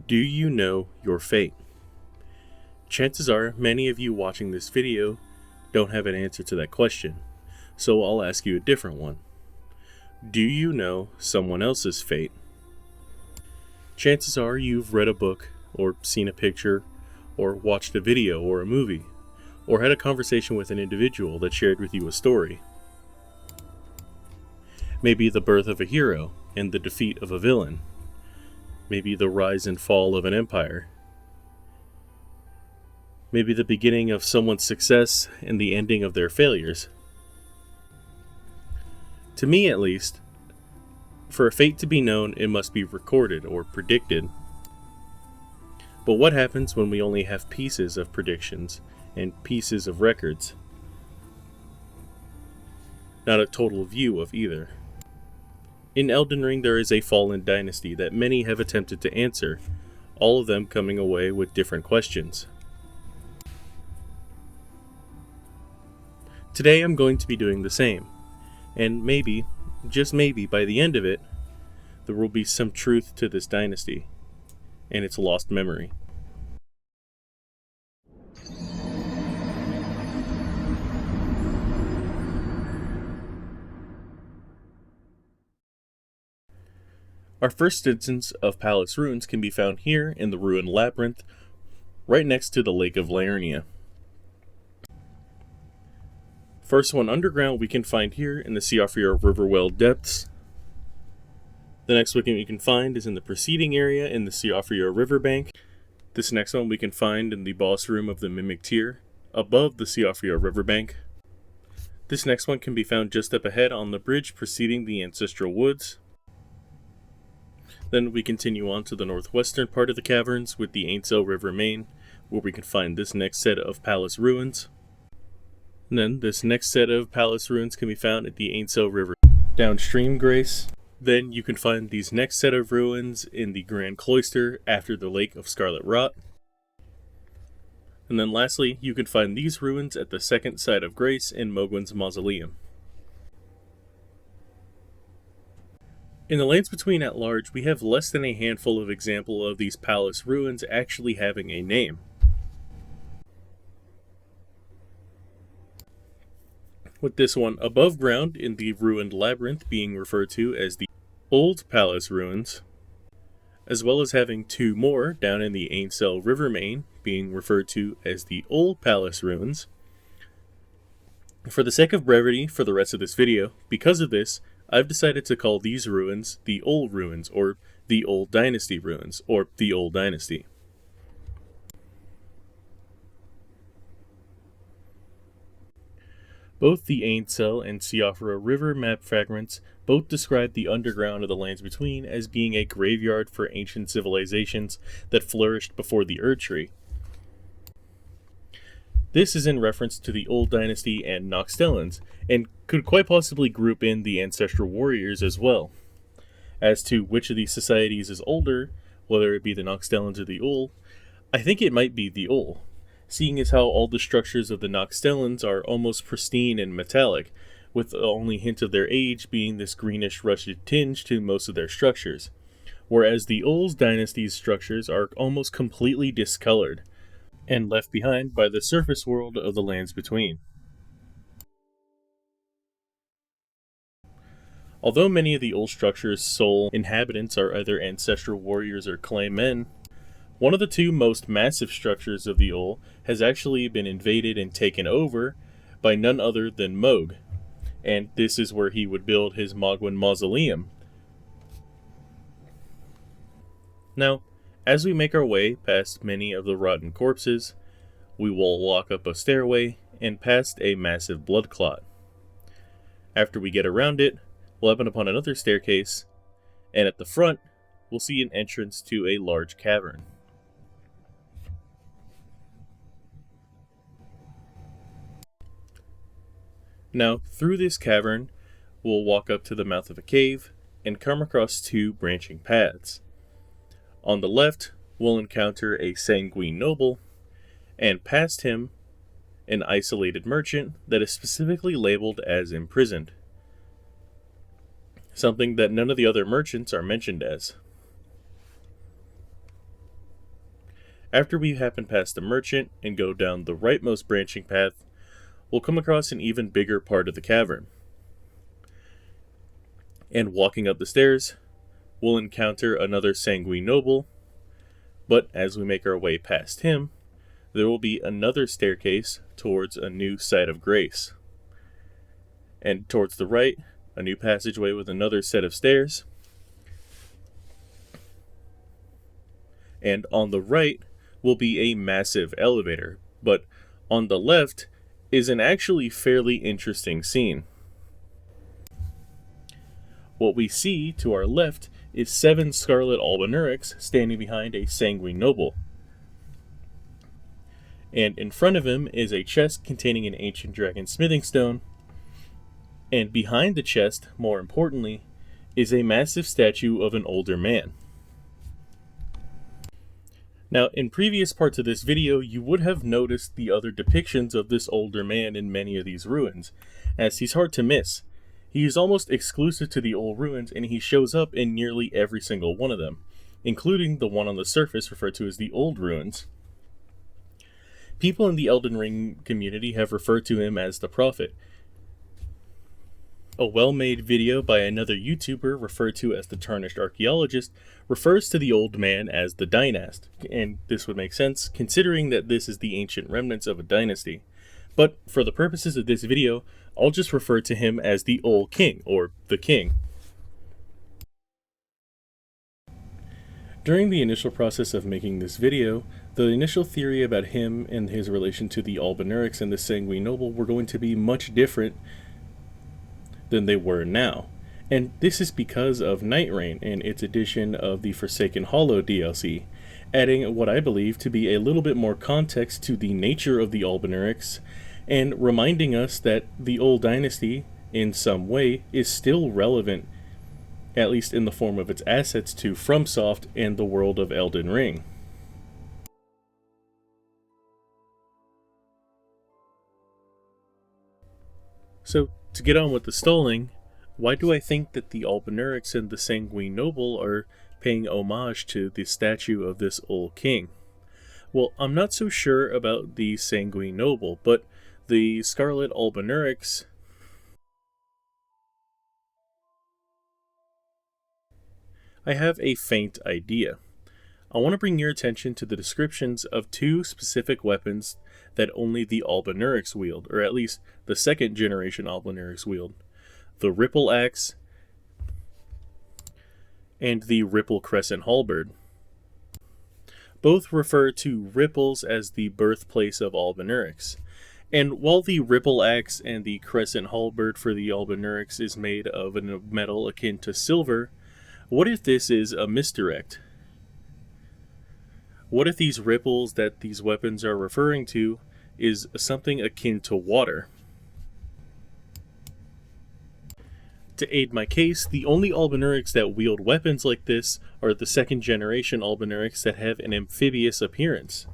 Do you know your fate? Chances are many of you watching this video don't have an answer to that question, so I'll ask you a different one. Do you know someone else's fate? Chances are you've read a book, or seen a picture, or watched a video or a movie, or had a conversation with an individual that shared with you a story. Maybe the birth of a hero and the defeat of a villain. Maybe the rise and fall of an empire. Maybe the beginning of someone's success and the ending of their failures. To me, at least, for a fate to be known, it must be recorded or predicted. But what happens when we only have pieces of predictions and pieces of records? Not a total view of either. In Elden Ring, there is a fallen dynasty that many have attempted to answer, all of them coming away with different questions. Today I'm going to be doing the same, and maybe, just maybe, by the end of it, there will be some truth to this dynasty and its lost memory. Our first instance of palace ruins can be found here in the ruined labyrinth, right next to the Lake of Liurnia. First one underground we can find here in the Siofra Riverwell depths. The next one we can find is in the preceding area in the Siofra riverbank. This next one we can find in the boss room of the Mimic Tier, above the Siofra riverbank. This next one can be found just up ahead on the bridge preceding the Ancestral Woods. Then we continue on to the northwestern part of the caverns with the Ainsel River main, where we can find this next set of palace ruins. And then this next set of palace ruins can be found at the Ainsel River downstream Grace. Then you can find these next set of ruins in the Grand Cloister after the Lake of Scarlet Rot. And then lastly, you can find these ruins at the second site of Grace in Mohgwyn's Mausoleum. In the Lands Between at large, we have less than a handful of examples of these palace ruins actually having a name. With this one above ground in the ruined labyrinth being referred to as the Old Palace Ruins, as well as having two more down in the Ainsel River main being referred to as the Old Palace Ruins. For the sake of brevity for the rest of this video, because of this, I've decided to call these ruins the Old Ruins, or the Old Dynasty Ruins, or the Old Dynasty. Both the Ainsel and Siofra River map fragments both describe the underground of the Lands Between as being a graveyard for ancient civilizations that flourished before the Erdtree. This is in reference to the Old Dynasty and Noxtellans, and could quite possibly group in the Ancestral Warriors as well. As to which of these societies is older, whether it be the Noxtellans or the Ul, I think it might be the Ul, seeing as how all the structures of the Noxtellans are almost pristine and metallic, with the only hint of their age being this greenish rusted tinge to most of their structures, whereas the Ul's dynasty's structures are almost completely discolored, and left behind by the surface world of the Lands Between. Although many of the Ul structures' sole inhabitants are either ancestral warriors or clay men, one of the two most massive structures of the Ul has actually been invaded and taken over by none other than Mohg, and this is where he would build his Mohgwyn Mausoleum. Now, as we make our way past many of the rotten corpses, we will walk up a stairway and past a massive blood clot. After we get around it, we'll happen upon another staircase, and at the front, we'll see an entrance to a large cavern. Now, through this cavern, we'll walk up to the mouth of a cave and come across two branching paths. On the left, we'll encounter a sanguine noble, and past him, an isolated merchant that is specifically labeled as imprisoned, something that none of the other merchants are mentioned as. After we happen past the merchant and go down the rightmost branching path, we'll come across an even bigger part of the cavern. And walking up the stairs, we'll encounter another sanguine noble, but as we make our way past him, there will be another staircase towards a new site of grace. And towards the right, a new passageway with another set of stairs. And on the right will be a massive elevator, but on the left is an actually fairly interesting scene. What we see to our left is 7 Scarlet Albinaurics standing behind a sanguine noble. And in front of him is a chest containing an ancient dragon smithing stone. And behind the chest, more importantly, is a massive statue of an older man. Now, in previous parts of this video, you would have noticed the other depictions of this older man in many of these ruins, as he's hard to miss. He is almost exclusive to the old ruins, and he shows up in nearly every single one of them, including the one on the surface referred to as the old ruins. People in the Elden Ring community have referred to him as the Prophet. A well-made video by another YouTuber referred to as the Tarnished Archaeologist refers to the old man as the dynasty, and this would make sense considering that this is the ancient remnants of a dynasty. But for the purposes of this video, I'll just refer to him as the old king, or the king. During the initial process of making this video, the initial theory about him and his relation to the Albinaurics and the Sanguine Noble were going to be much different than they were now. And this is because of Night Rain and its addition of the Forsaken Hollow DLC, adding what I believe to be a little bit more context to the nature of the Albinaurics, and reminding us that the old dynasty, in some way, is still relevant, at least in the form of its assets, to FromSoft and the world of Elden Ring. So, to get on with the stalling, why do I think that the Albinaurics and the Sanguine Noble are paying homage to the statue of this old king? Well, I'm not so sure about the Sanguine Noble, but the Scarlet Albinaurics I have a faint idea. I want to bring your attention to the descriptions of 2 specific weapons that only the Albinaurics wield, or at least the second generation Albinaurics wield. The Ripple Axe and the Ripple Crescent Halberd. Both refer to Ripples as the birthplace of Albinaurics. And while the Ripple Axe and the Crescent Halberd for the Albinaurics is made of a metal akin to silver, what if this is a misdirect? What if these ripples that these weapons are referring to is something akin to water? To aid my case, the only Albinaurics that wield weapons like this are the second generation Albinaurics that have an amphibious appearance.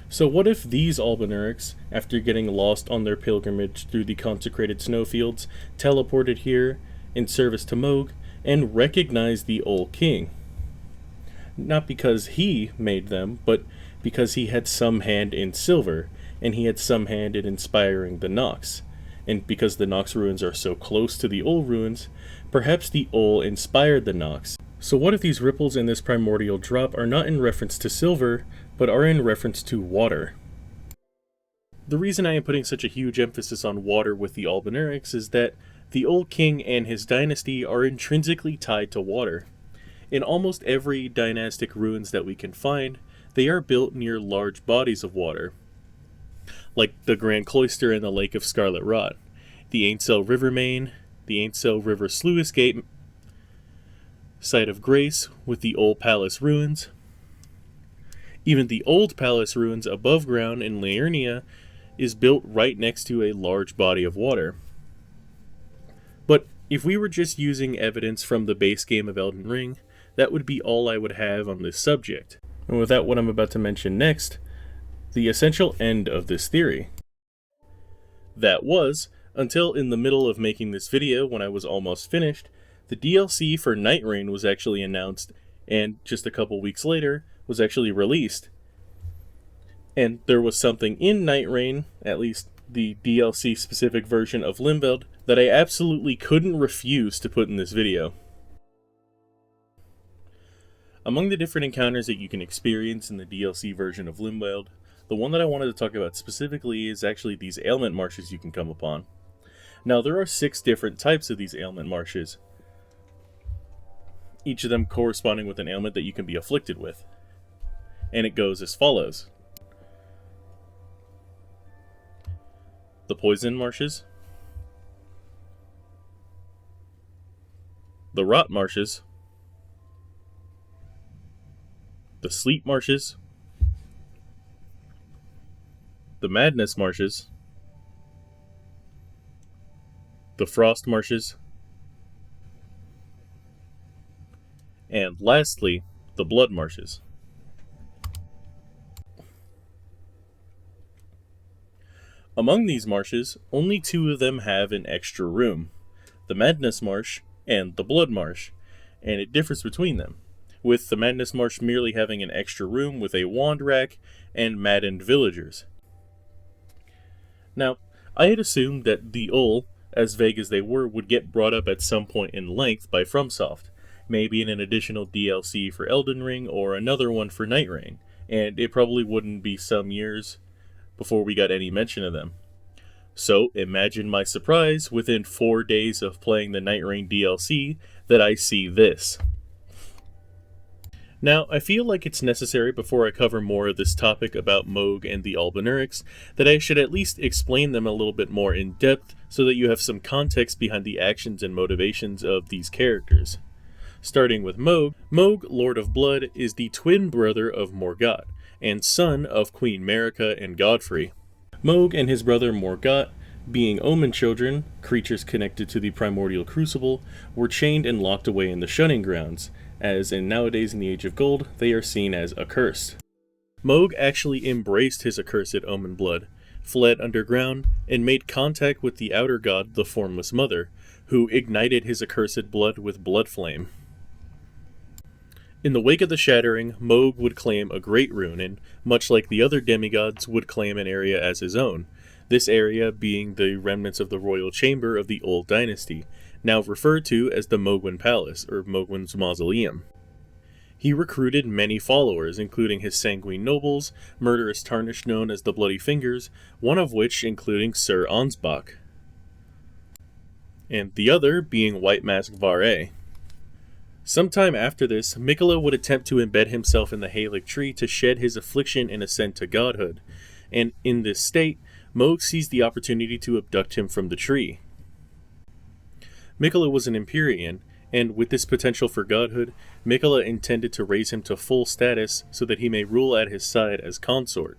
So what if these Albinaurics, after getting lost on their pilgrimage through the consecrated snowfields, teleported here in service to Mohg and recognized the old king? Not because he made them, but because he had some hand in silver, and he had some hand in inspiring the Nox. And because the Nox ruins are so close to the old ruins, perhaps the Ol inspired the Nox. So what if these ripples in this primordial drop are not in reference to silver, but are in reference to water? The reason I am putting such a huge emphasis on water with the Albinaurics is that the old king and his dynasty are intrinsically tied to water. In almost every dynastic ruins that we can find, they are built near large bodies of water, like the Grand Cloister and the Lake of Scarlet Rot, the Ainsel River Main, the Ainsel River Sluice Gate, Site of Grace with the Old Palace Ruins. Even the Old Palace Ruins above ground in Liurnia is built right next to a large body of water. But if we were just using evidence from the base game of Elden Ring, that would be all I would have on this subject. And without what I'm about to mention next, the essential end of this theory. That was, until in the middle of making this video when I was almost finished, the DLC for Night Rain was actually announced, and just a couple weeks later, was actually released. And there was something in Night Rain, at least the DLC specific version of Limveld, that I absolutely couldn't refuse to put in this video. Among the different encounters that you can experience in the DLC version of Limveld, the one that I wanted to talk about specifically is actually these ailment marshes you can come upon. Now, there are 6 different types of these ailment marshes, each of them corresponding with an ailment that you can be afflicted with. And it goes as follows. The poison marshes, the rot marshes, the sleep marshes, the madness marshes, the frost marshes, and lastly, the blood marshes. Among these marshes, only 2 of them have an extra room, the Madness Marsh and the Blood Marsh, and it differs between them, with the Madness Marsh merely having an extra room with a wand rack and maddened villagers. Now, I had assumed that the Ul, as vague as they were, would get brought up at some point in length by FromSoft, maybe in an additional DLC for Elden Ring or another one for Night Rain, and it probably wouldn't be some years before we got any mention of them. So imagine my surprise within 4 days of playing the Night Rain DLC that I see this. Now, I feel like it's necessary before I cover more of this topic about Mohg and the Albinaurics that I should at least explain them a little bit more in depth so that you have some context behind the actions and motivations of these characters. Starting with Mohg, Mohg, Lord of Blood, is the twin brother of Morgott, and son of Queen Marika and Godfrey. Mohg and his brother Morgott, being omen children, creatures connected to the primordial crucible, were chained and locked away in the shunning grounds, as nowadays in the Age of Gold, they are seen as accursed. Mohg actually embraced his accursed omen blood, fled underground, and made contact with the outer god, the Formless Mother, who ignited his accursed blood with blood flame. In the wake of the Shattering, Mohg would claim a Great Rune, and much like the other demigods, would claim an area as his own, this area being the remnants of the royal chamber of the Old Dynasty, now referred to as the Mohgwyn Palace, or Mohgwyn's Mausoleum. He recruited many followers, including his sanguine nobles, murderous Tarnished known as the Bloody Fingers, one of which including Sir Ansbach, and the other being White Mask Varé. Sometime after this, Miquella would attempt to embed himself in the Halig tree to shed his affliction and ascend to godhood, and in this state, Mohg seized the opportunity to abduct him from the tree. Miquella was an Empyrean, and with this potential for godhood, Miquella intended to raise him to full status so that he may rule at his side as consort.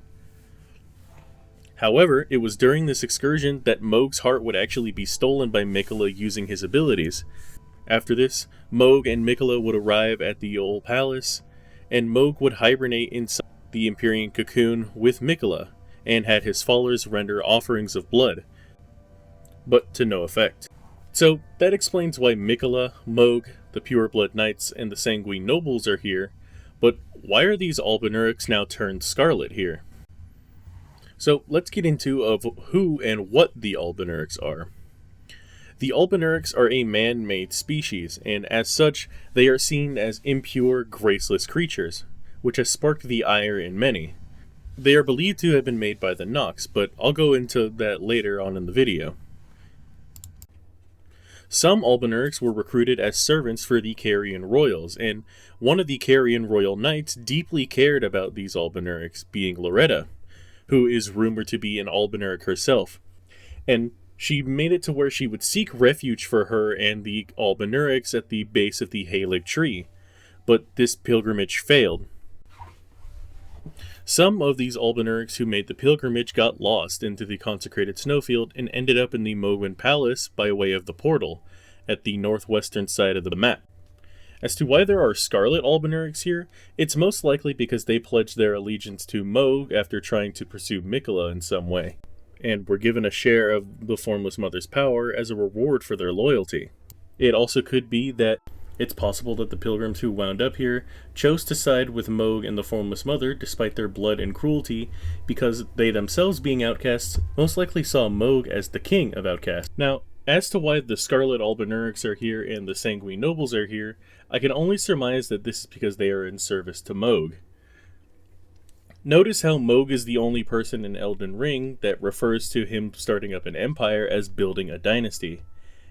However, it was during this excursion that Mohg's heart would actually be stolen by Miquella using his abilities. After this, Mohg and Miquella would arrive at the Old Palace, and Mohg would hibernate inside the Empyrean cocoon with Miquella, and had his followers render offerings of blood, but to no effect. So that explains why Miquella, Mohg, the Pure Blood Knights, and the Sanguine Nobles are here, but why are these Albinaurics now turned scarlet here? So let's get into who and what the Albinaurics are. The Albinaurics are a man-made species, and as such, they are seen as impure, graceless creatures, which has sparked the ire in many. They are believed to have been made by the Nox, but I'll go into that later on in the video. Some Albinaurics were recruited as servants for the Carian royals, and one of the Carian royal knights deeply cared about these Albinaurics, being Loretta, who is rumored to be an Albinauric herself, and she made it to where she would seek refuge for her and the Albinaurics at the base of the Halig tree, but this pilgrimage failed. Some of these Albinaurics who made the pilgrimage got lost into the consecrated snowfield and ended up in the Mohgwyn Palace by way of the portal, at the northwestern side of the map. As to why there are scarlet Albinaurics here, it's most likely because they pledged their allegiance to Mohg after trying to pursue Miquella in some way, and were given a share of the Formless Mother's power as a reward for their loyalty. It also could be that It's possible that the pilgrims who wound up here chose to side with Moog and the Formless Mother despite their blood and cruelty, because they themselves being outcasts most likely saw Moog as the king of outcasts. Now, as to why the Scarlet Albinaurics are here and the Sanguine Nobles are here, I can only surmise that this is because they are in service to Moog. Notice how Moog is the only person in Elden Ring that refers to him starting up an empire as building a dynasty.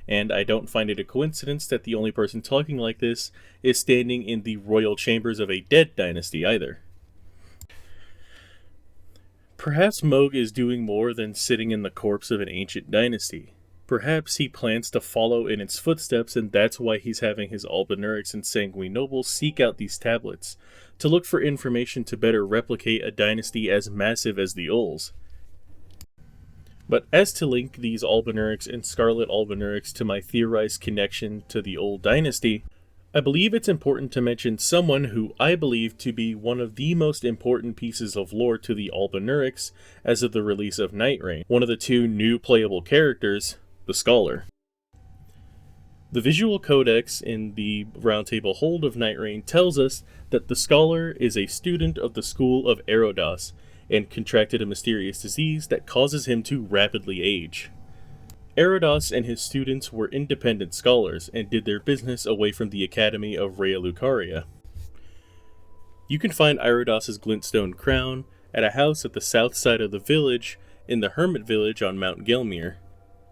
And I don't find it a coincidence that the only person talking like this is standing in the royal chambers of a dead dynasty either. Perhaps Moog is doing more than sitting in the corpse of an ancient dynasty. Perhaps he plans to follow in its footsteps, and that's why he's having his Albinaurics and Sanguine Nobles seek out these tablets, to look for information to better replicate a dynasty as massive as the Ulls. But as to link these Albinaurics and Scarlet Albinaurics to my theorized connection to the Old Dynasty, I believe it's important to mention someone who I believe to be one of the most important pieces of lore to the Albinaurics as of the release of Night Rain, one of the two new playable characters, the Scholar. The visual codex in the Roundtable Hold of Night Rain tells us that the Scholar is a student of the school of Erodas, and contracted a mysterious disease that causes him to rapidly age. Erodas and his students were independent scholars and did their business away from the Academy of Rhea Lucaria. You can find Erodas's glintstone crown at a house at the south side of the village in the Hermit Village on Mount Gelmir,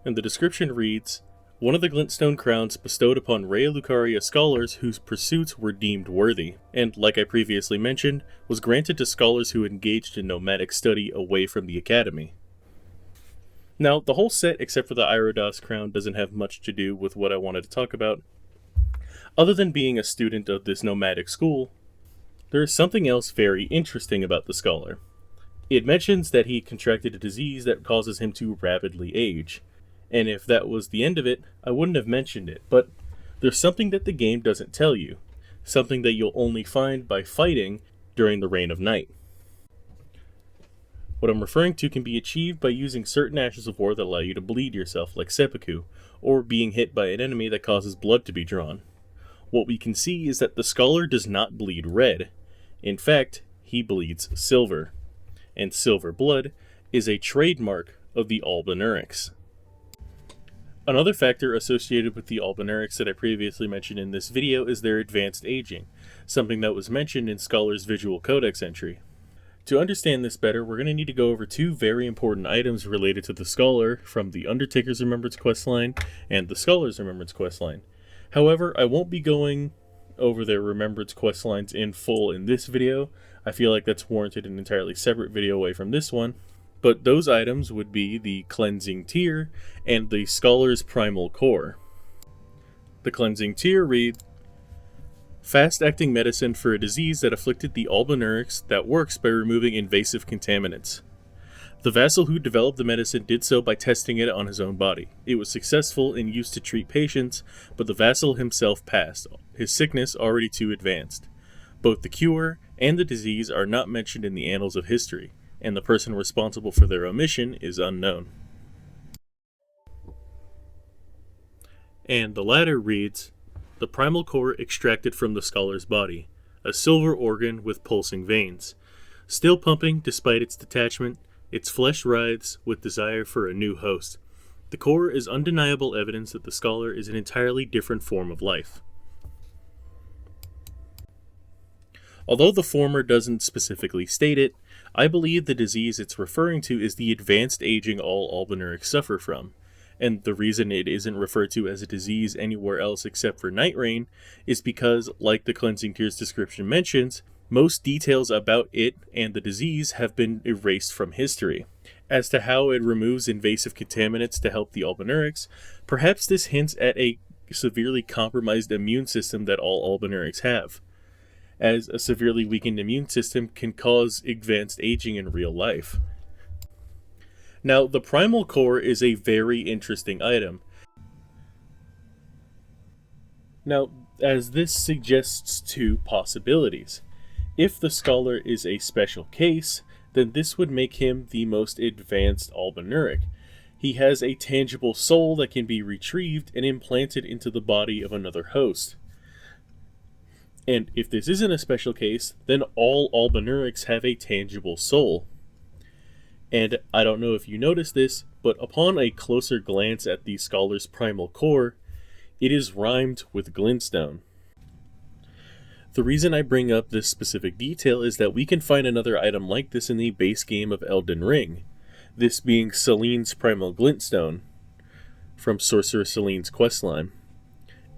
and the description reads, "One of the glintstone crowns bestowed upon Rhea Lucaria scholars whose pursuits were deemed worthy, and, like I previously mentioned, was granted to scholars who engaged in nomadic study away from the academy." Now, the whole set except for the Erodas crown doesn't have much to do with what I wanted to talk about. Other than being a student of this nomadic school, there is something else very interesting about the scholar. It mentions that he contracted a disease that causes him to rapidly age. And if that was the end of it, I wouldn't have mentioned it, but there's something that the game doesn't tell you, something that you'll only find by fighting during the Reign of Night. What I'm referring to can be achieved by using certain ashes of war that allow you to bleed yourself, like seppuku, or being hit by an enemy that causes blood to be drawn. What we can see is that the Scholar does not bleed red. In fact, he bleeds silver. And silver blood is a trademark of the Albinaurics. Another factor associated with the Albinaurics that I previously mentioned in this video is their advanced aging, something that was mentioned in Scholar's Visual Codex entry. To understand this better, we're going to need to go over two very important items related to the Scholar from the Undertaker's Remembrance questline and the Scholar's Remembrance questline. However, I won't be going over their Remembrance questlines in full in this video. I feel like that's warranted an entirely separate video away from this one. But those items would be the Cleansing Tear and the Scholar's Primal Core. The Cleansing Tear reads, "Fast-acting medicine for a disease that afflicted the Albinaurics that works by removing invasive contaminants. The vassal who developed the medicine did so by testing it on his own body. It was successful and used to treat patients, but the vassal himself passed, his sickness already too advanced. Both the cure and the disease are not mentioned in the annals of history, and the person responsible for their omission is unknown." And the latter reads, "The primal core extracted from the Scholar's body, a silver organ with pulsing veins. Still pumping despite its detachment, its flesh writhes with desire for a new host. The core is undeniable evidence that the Scholar is an entirely different form of life." Although the former doesn't specifically state it, I believe the disease it's referring to is the advanced aging all Albinaurics suffer from, and the reason it isn't referred to as a disease anywhere else except for Night Rain is because, like the Cleansing Tear's description mentions, most details about it and the disease have been erased from history. As to how it removes invasive contaminants to help the Albinaurics, perhaps this hints at a severely compromised immune system that all Albinaurics have, as a severely weakened immune system can cause advanced aging in real life. Now, the Primal Core is a very interesting item. Now, as this suggests two possibilities. If the Scholar is a special case, then this would make him the most advanced Albinauric. He has a tangible soul that can be retrieved and implanted into the body of another host. And if this isn't a special case, then all Albinaurics have a tangible soul. And I don't know if you noticed this, but upon a closer glance at the scholar's primal core, it is rhymed with glintstone. The reason I bring up this specific detail is that we can find another item like this in the base game of Elden Ring, this being Celine's primal glintstone from Sorceress Celine's questline.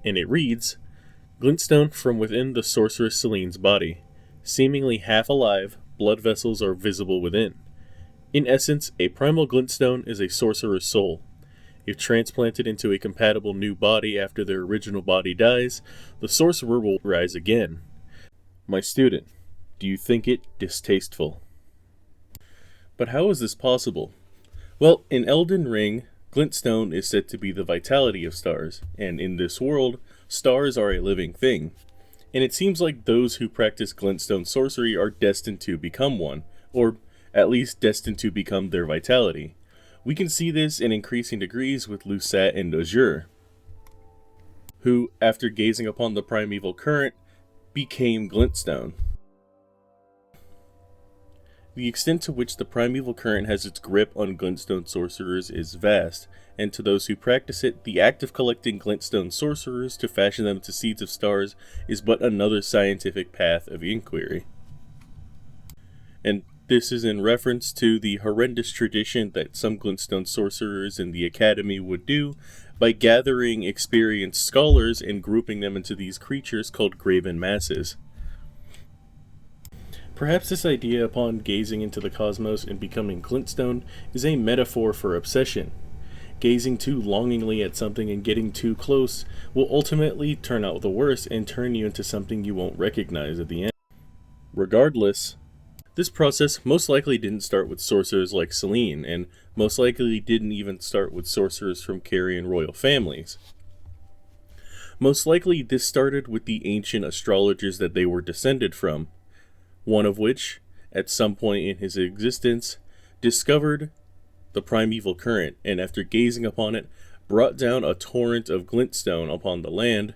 And it reads, "Glintstone from within the Sorceress Celine's body. Seemingly half alive, blood vessels are visible within. In essence, a primal glintstone is a sorcerer's soul. If transplanted into a compatible new body after their original body dies, the sorcerer will rise again. My student, do you think it distasteful?" But how is this possible? Well, in Elden Ring, glintstone is said to be the vitality of stars, and in this world, stars are a living thing. And it seems like those who practice glintstone sorcery are destined to become one, or at least destined to become their vitality. We can see this in increasing degrees with Lusat and Azure, who, after gazing upon the primeval current, became glintstone. The extent to which the primeval current has its grip on glintstone sorcerers is vast, and to those who practice it, the act of collecting glintstone sorcerers to fashion them into seeds of stars is but another scientific path of inquiry. And this is in reference to the horrendous tradition that some glintstone sorcerers in the academy would do by gathering experienced scholars and grouping them into these creatures called graven masses. Perhaps this idea upon gazing into the cosmos and becoming glintstone is a metaphor for obsession. Gazing too longingly at something and getting too close will ultimately turn out the worst and turn you into something you won't recognize at the end. Regardless, this process most likely didn't start with sorcerers like Celine, and most likely didn't even start with sorcerers from Carian royal families. Most likely this started with the ancient astrologers that they were descended from, one of which, at some point in his existence, discovered the primeval current, and after gazing upon it, brought down a torrent of glintstone upon the land,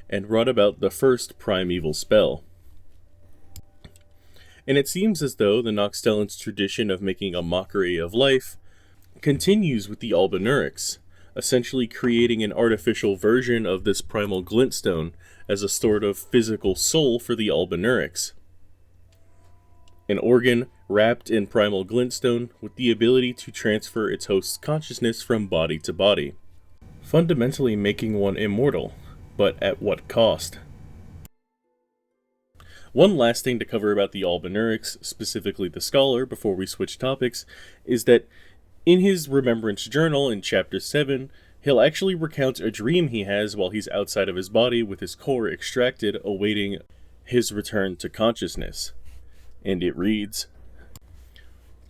and wrought about the first primeval spell. And it seems as though the Noxtellans' tradition of making a mockery of life continues with the Albinaurics, essentially creating an artificial version of this primal glintstone as a sort of physical soul for the Albinaurics. An organ wrapped in primal glintstone with the ability to transfer its host's consciousness from body to body, fundamentally making one immortal, but at what cost? One last thing to cover about the Albinaurics, specifically the scholar, before we switch topics, is that in his remembrance journal in chapter 7, he'll actually recount a dream he has while he's outside of his body with his core extracted, awaiting his return to consciousness. And it reads,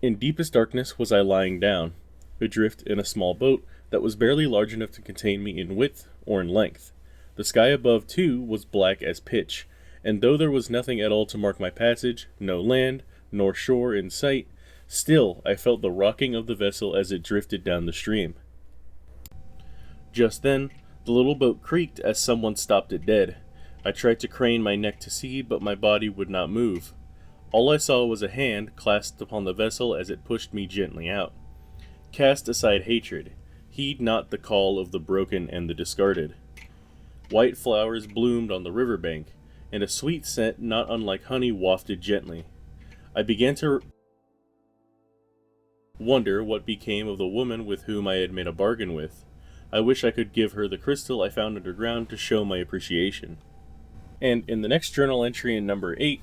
"In deepest darkness was I lying down, adrift in a small boat that was barely large enough to contain me in width or in length. The sky above, too, was black as pitch, and though there was nothing at all to mark my passage, no land, nor shore in sight, still I felt the rocking of the vessel as it drifted down the stream. Just then, the little boat creaked as someone stopped it dead. I tried to crane my neck to see, but my body would not move. All I saw was a hand clasped upon the vessel as it pushed me gently out. Cast aside hatred. Heed not the call of the broken and the discarded. White flowers bloomed on the riverbank, and a sweet scent not unlike honey wafted gently. I began to wonder what became of the woman with whom I had made a bargain with. I wish I could give her the crystal I found underground to show my appreciation." And in the next journal entry in number 8,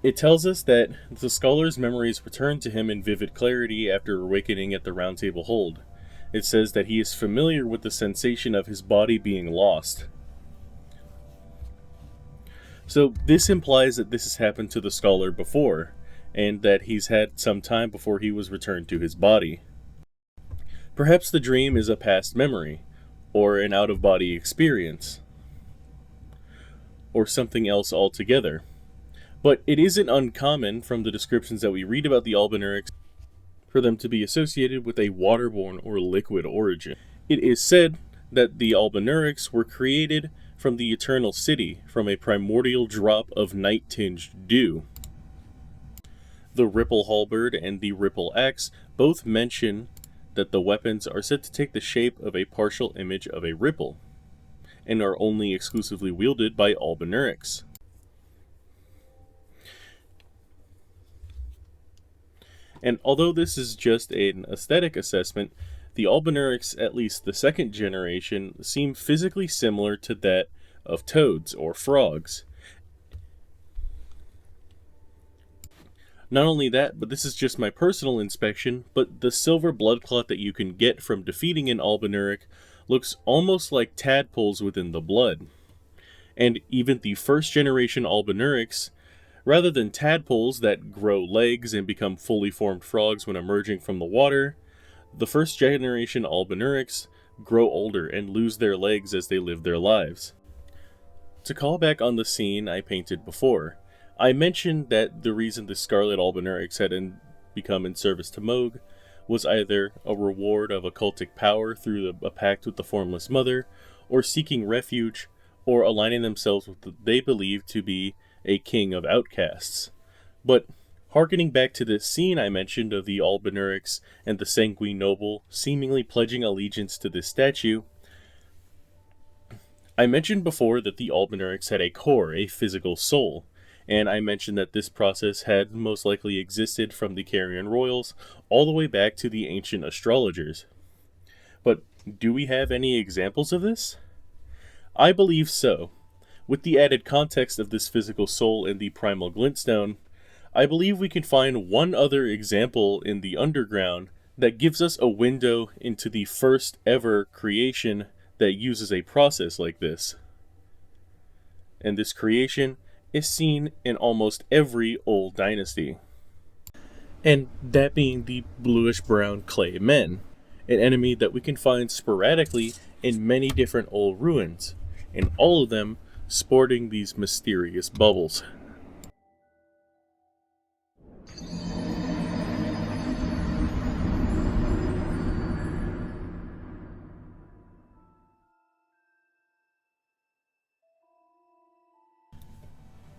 it tells us that the scholar's memories returned to him in vivid clarity after awakening at the Round Table Hold. It says that he is familiar with the sensation of his body being lost. So this implies that this has happened to the scholar before, and that he's had some time before he was returned to his body. Perhaps the dream is a past memory, or an out-of-body experience, or something else altogether. But it isn't uncommon from the descriptions that we read about the Albinaurics for them to be associated with a waterborne or liquid origin. It is said that the Albinaurics were created from the Eternal City from a primordial drop of night-tinged dew. The Ripple Halberd and the Ripple Axe both mention that the weapons are said to take the shape of a partial image of a ripple, and are only exclusively wielded by Albinaurics. And although this is just an aesthetic assessment, the Albinaurics, at least the second generation, seem physically similar to that of toads or frogs. Not only that, but this is just my personal inspection, but the silver blood clot that you can get from defeating an Albinauric looks almost like tadpoles within the blood. And even the first generation Albinaurics, rather than tadpoles that grow legs and become fully formed frogs when emerging from the water, the first generation Albinaurics grow older and lose their legs as they live their lives. To call back on the scene I painted before, I mentioned that the reason the Scarlet Albinaurics had become in service to Mohg was either a reward of occultic power through a pact with the Formless Mother, or seeking refuge, or aligning themselves with what they believed to be a king of outcasts. But harkening back to this scene I mentioned of the Albinaurics and the Sanguine Noble seemingly pledging allegiance to this statue, I mentioned before that the Albinaurics had a core, a physical soul, and I mentioned that this process had most likely existed from the Carrion Royals all the way back to the ancient astrologers. But do we have any examples of this? I believe so. With the added context of this physical soul in the primal glintstone, I believe we can find one other example in the underground that gives us a window into the first ever creation that uses a process like this. And this creation is seen in almost every old dynasty. And that being the bluish-brown clay men, an enemy that we can find sporadically in many different old ruins, and all of them sporting these mysterious bubbles.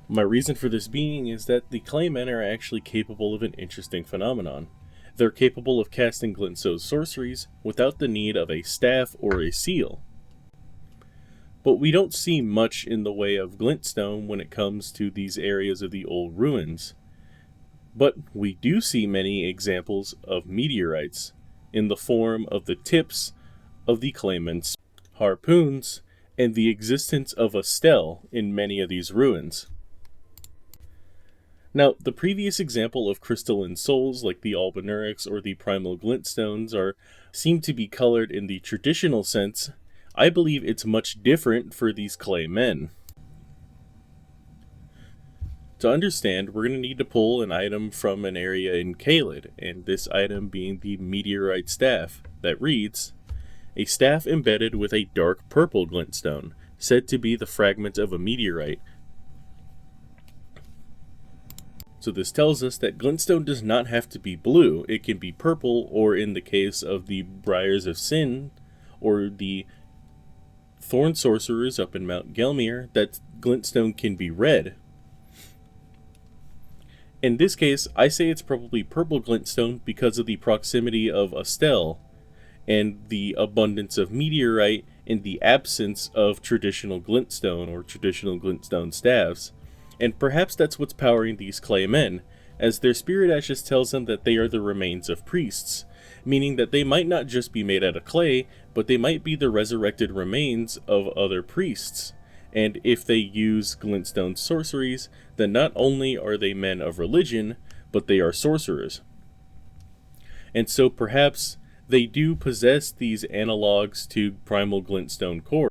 My reason for this being is that the Claymen are actually capable of an interesting phenomenon. They're capable of casting Glintstone's sorceries without the need of a staff or a seal. But we don't see much in the way of Glintstone when it comes to these areas of the old ruins. But we do see many examples of meteorites in the form of the tips of the Claymen's harpoons and the existence of a stele in many of these ruins. Now, the previous example of crystalline souls like the Albinaurics or the primal glintstones seem to be colored in the traditional sense. I believe it's much different for these clay men. To understand, we're going to need to pull an item from an area in Caelid, and this item being the meteorite staff that reads, "A staff embedded with a dark purple glintstone, said to be the fragment of a meteorite." So this tells us that glintstone does not have to be blue. It can be purple, or in the case of the Briars of Sin, or the Thorn Sorcerers up in Mount Gelmir, that glintstone can be red. In this case, I say it's probably purple glintstone because of the proximity of a stele, and the abundance of meteorite in the absence of traditional glintstone or traditional glintstone staffs. And perhaps that's what's powering these clay men, as their spirit ashes tells them that they are the remains of priests, meaning that they might not just be made out of clay, but they might be the resurrected remains of other priests. And if they use glintstone sorceries, then not only are they men of religion, but they are sorcerers. And so perhaps they do possess these analogs to primal glintstone core.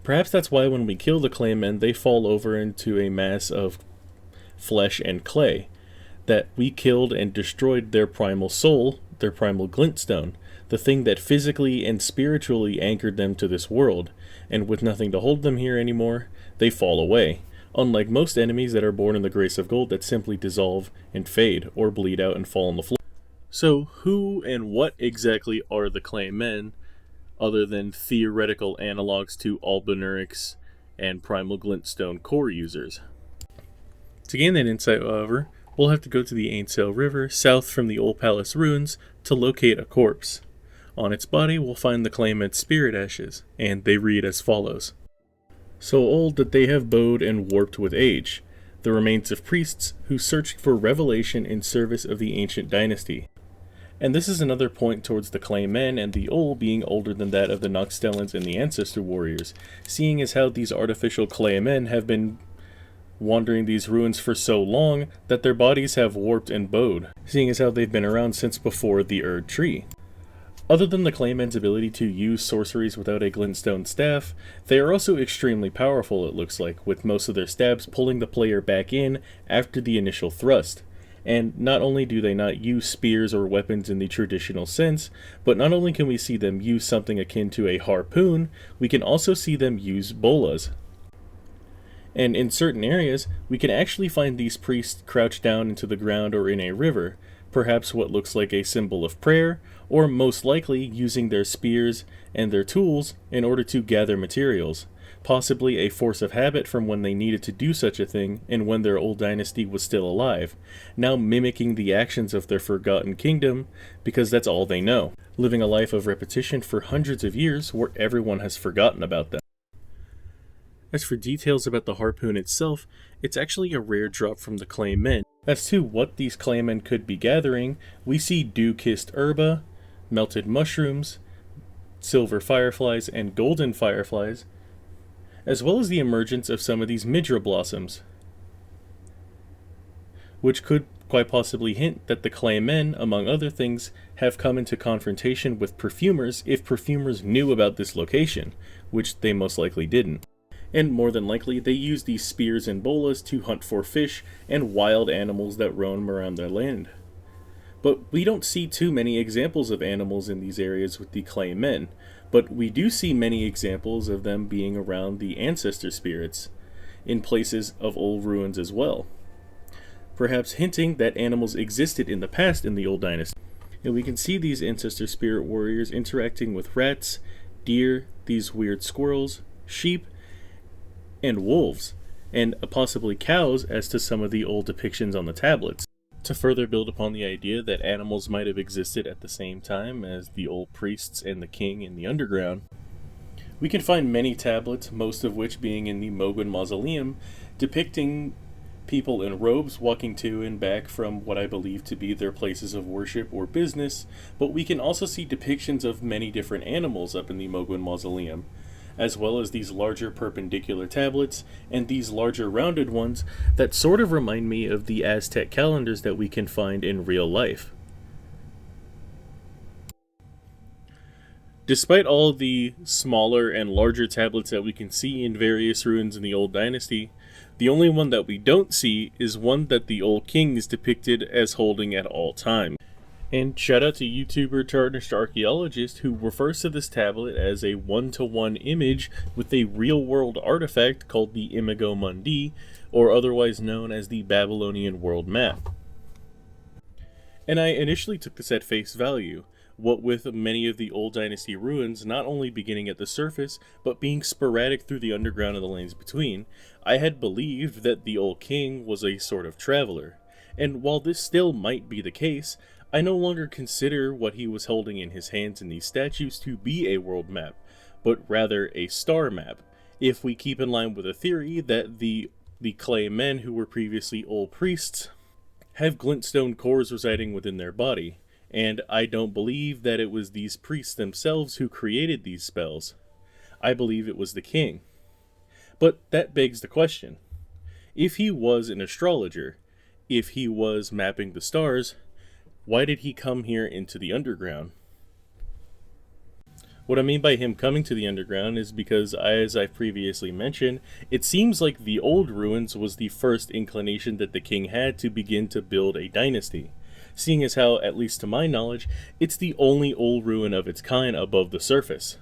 Perhaps that's why when we kill the claymen, they fall over into a mass of flesh and clay. That we killed and destroyed their primal soul, their primal glintstone, the thing that physically and spiritually anchored them to this world, and with nothing to hold them here anymore, they fall away. Unlike most enemies that are born in the grace of gold that simply dissolve and fade, or bleed out and fall on the floor. So who and what exactly are the claymen, other than theoretical analogs to Albinaurics and primal glintstone core users. To gain that insight, however, we'll have to go to the Ainsale River south from the Old Palace ruins to locate a corpse. On its body, we'll find the claimant's spirit ashes, and they read as follows. So old that they have bowed and warped with age, the remains of priests who searched for revelation in service of the ancient dynasty. And this is another point towards the clay men and the Ol being older than that of the Nocstellans and the Ancestor Warriors, seeing as how these artificial clay men have been wandering these ruins for so long that their bodies have warped and bowed, seeing as how they've been around since before the Erd Tree. Other than the Claymen's ability to use sorceries without a glintstone staff, they are also extremely powerful, it looks like, with most of their stabs pulling the player back in after the initial thrust. And not only do they not use spears or weapons in the traditional sense, but not only can we see them use something akin to a harpoon, we can also see them use bolas. And in certain areas, we can actually find these priests crouched down into the ground or in a river, perhaps what looks like a symbol of prayer, or most likely using their spears and their tools in order to gather materials, possibly a force of habit from when they needed to do such a thing and when their old dynasty was still alive, now mimicking the actions of their forgotten kingdom because that's all they know, living a life of repetition for hundreds of years where everyone has forgotten about them. As for details about the harpoon itself, it's actually a rare drop from the clay men. As to what these claymen could be gathering, we see dew-kissed herba, melted mushrooms, silver fireflies, and golden fireflies, as well as the emergence of some of these midra blossoms, which could quite possibly hint that the clay men, among other things, have come into confrontation with perfumers if perfumers knew about this location, which they most likely didn't. And more than likely, they use these spears and bolas to hunt for fish and wild animals that roam around their land. But we don't see too many examples of animals in these areas with the clay men, but we do see many examples of them being around the ancestor spirits, in places of old ruins as well, perhaps hinting that animals existed in the past in the Old Dynasty. And we can see these ancestor spirit warriors interacting with rats, deer, these weird squirrels, sheep, and wolves, and possibly cows as to some of the old depictions on the tablets. To further build upon the idea that animals might have existed at the same time as the old priests and the king in the underground, we can find many tablets, most of which being in the Mogwin Mausoleum, depicting people in robes walking to and back from what I believe to be their places of worship or business, but we can also see depictions of many different animals up in the Mogwin Mausoleum, as well as these larger perpendicular tablets and these larger rounded ones that sort of remind me of the Aztec calendars that we can find in real life. Despite all of the smaller and larger tablets that we can see in various ruins in the Old Dynasty, the only one that we don't see is one that the old king is depicted as holding at all times. And shout out to YouTuber Tarnished Archaeologist, who refers to this tablet as a one-to-one image with a real-world artifact called the Imago Mundi, or otherwise known as the Babylonian World Map. And I initially took this at face value, what with many of the Old Dynasty ruins not only beginning at the surface, but being sporadic through the underground and the lanes between, I had believed that the old king was a sort of traveler. And while this still might be the case, I no longer consider what he was holding in his hands in these statues to be a world map, but rather a star map, if we keep in line with the theory that the clay men who were previously old priests have glintstone cores residing within their body, and I don't believe that it was these priests themselves who created these spells. I believe it was the king. But that begs the question. If he was an astrologer, if he was mapping the stars, why did he come here into the underground? What I mean by him coming to the underground is because, as I previously mentioned, it seems like the old ruins was the first inclination that the king had to begin to build a dynasty, seeing as how, at least to my knowledge, it's the only old ruin of its kind above the surface.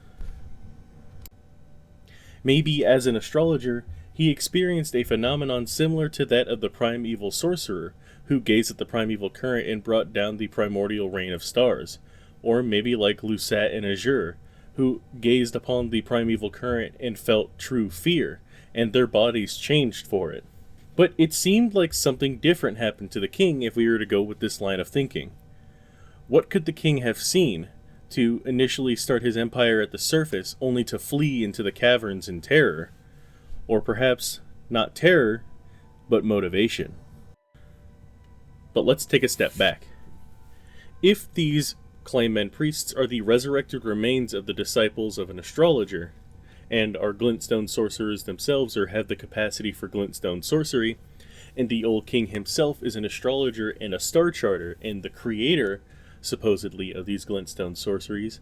Maybe as an astrologer, he experienced a phenomenon similar to that of the primeval sorcerer, who gazed at the primeval current and brought down the primordial rain of stars. Or maybe like Lusat and Azure, who gazed upon the primeval current and felt true fear, and their bodies changed for it. But it seemed like something different happened to the king if we were to go with this line of thinking. What could the king have seen to initially start his empire at the surface only to flee into the caverns in terror? Or perhaps not terror, but motivation. But let's take a step back. If these Claymen priests are the resurrected remains of the disciples of an astrologer, and are glintstone sorcerers themselves or have the capacity for glintstone sorcery, and the old king himself is an astrologer and a star charter and the creator, supposedly, of these glintstone sorceries,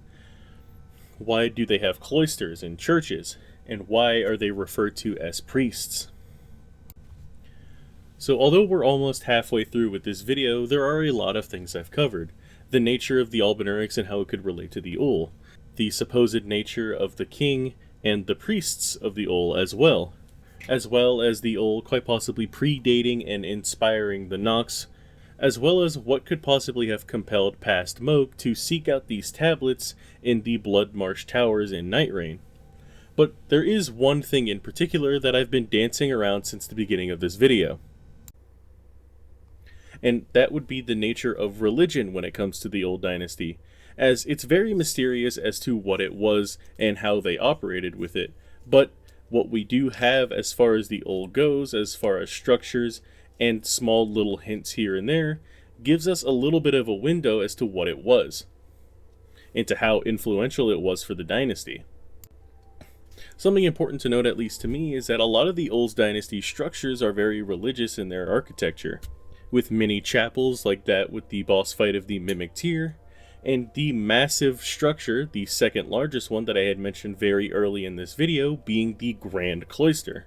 why do they have cloisters and churches, and why are they referred to as priests? So although we're almost halfway through with this video, there are a lot of things I've covered. The nature of the Albinaurics and how it could relate to the Ul, the supposed nature of the king and the priests of the Ul as well as the Ul quite possibly predating and inspiring the Nox, as well as what could possibly have compelled past Moog to seek out these tablets in the Bloodmarsh Towers in Night Rain. But there is one thing in particular that I've been dancing around since the beginning of this video. And that would be the nature of religion when it comes to the Old Dynasty, as it's very mysterious as to what it was and how they operated with it. But what we do have as far as the Old goes, as far as structures and small little hints here and there, gives us a little bit of a window as to what it was, and to how influential it was for the dynasty. Something important to note, at least to me, is that a lot of the Old Dynasty structures are very religious in their architecture, with many chapels like that with the boss fight of the Mimic Tier, and the massive structure, the second largest one that I had mentioned very early in this video, being the Grand Cloister.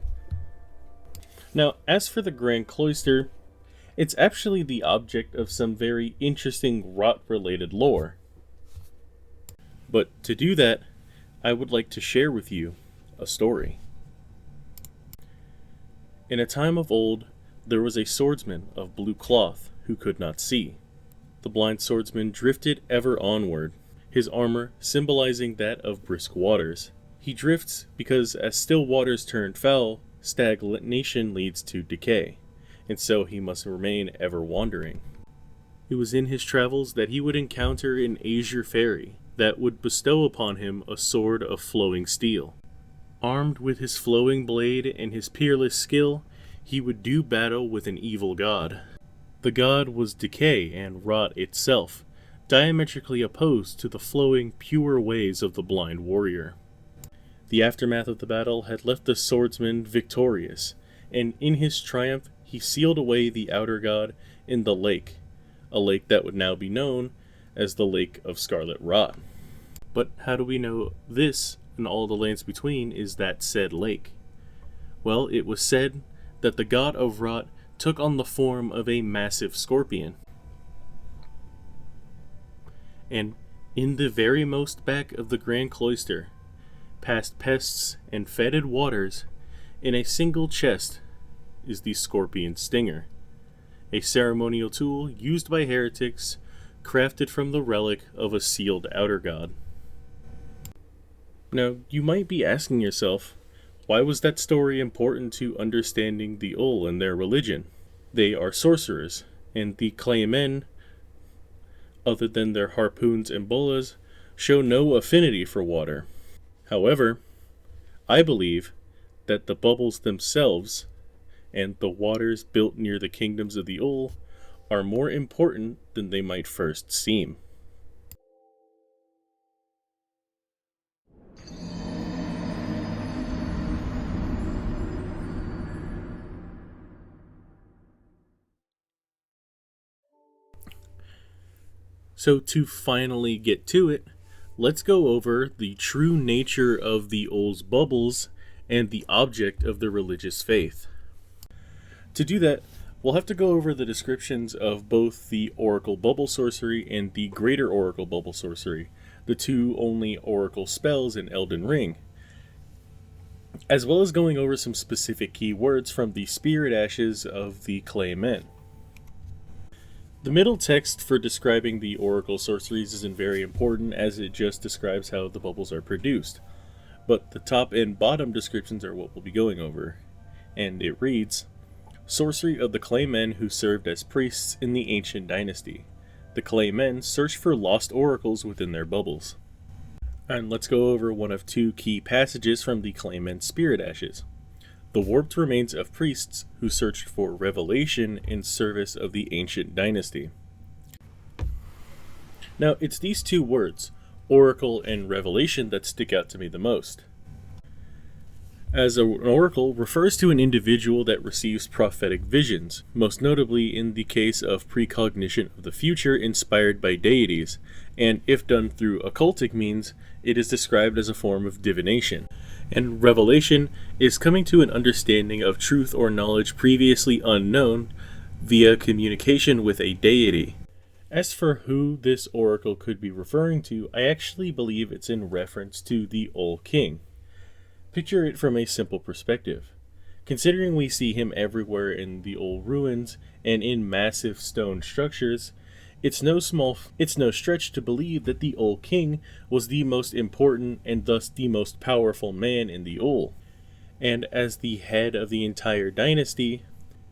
Now, as for the Grand Cloister, it's actually the object of some very interesting rot-related lore. But to do that, I would like to share with you a story. In a time of old, there was a swordsman of blue cloth who could not see. The blind swordsman drifted ever onward, his armor symbolizing that of brisk waters. He drifts because as still waters turn foul, stagnation leads to decay, and so he must remain ever wandering. It was in his travels that he would encounter an azure fairy that would bestow upon him a sword of flowing steel. Armed with his flowing blade and his peerless skill, he would do battle with an evil god. The god was decay and rot itself, diametrically opposed to the flowing, pure ways of the blind warrior. The aftermath of the battle had left the swordsman victorious, and in his triumph he sealed away the outer god in the lake, a lake that would now be known as the Lake of Scarlet Rot. But how do we know this and all the lands between is that said lake? Well, it was said that the god of rot took on the form of a massive scorpion. And in the very most back of the Grand Cloister, past pests and fetid waters, in a single chest is the scorpion stinger, a ceremonial tool used by heretics, crafted from the relic of a sealed outer god. Now, you might be asking yourself, why was that story important to understanding the Ul and their religion? They are sorcerers, and the Claymen, other than their harpoons and bolas, show no affinity for water. However, I believe that the bubbles themselves and the waters built near the kingdoms of the Ul are more important than they might first seem. So to finally get to it, let's go over the true nature of the Ul's bubbles and the object of the religious faith. To do that, we'll have to go over the descriptions of both the Oracle Bubble Sorcery and the Greater Oracle Bubble Sorcery, the two only Oracle spells in Elden Ring, as well as going over some specific keywords from the Spirit Ashes of the Claymen. The middle text for describing the Oracle Sorceries isn't very important, as it just describes how the bubbles are produced. but the top and bottom descriptions are what we'll be going over. And it reads, Sorcery of the clay men who served as priests in the ancient dynasty. The clay men searched for lost oracles within their bubbles. And let's go over one of two key passages from the clay men's spirit ashes. The warped remains of priests who searched for revelation in service of the ancient dynasty. Now, it's these two words, oracle and revelation, that stick out to me the most. As an oracle refers to an individual that receives prophetic visions, most notably in the case of precognition of the future inspired by deities, and if done through occultic means, it is described as a form of divination. And revelation is coming to an understanding of truth or knowledge previously unknown via communication with a deity. As for who this oracle could be referring to, I actually believe it's in reference to the Old King. Picture it from a simple perspective. Considering we see him everywhere in the old ruins and in massive stone structures, it's no stretch to believe that the Old King was the most important and thus the most powerful man in the Old. And as the head of the entire dynasty,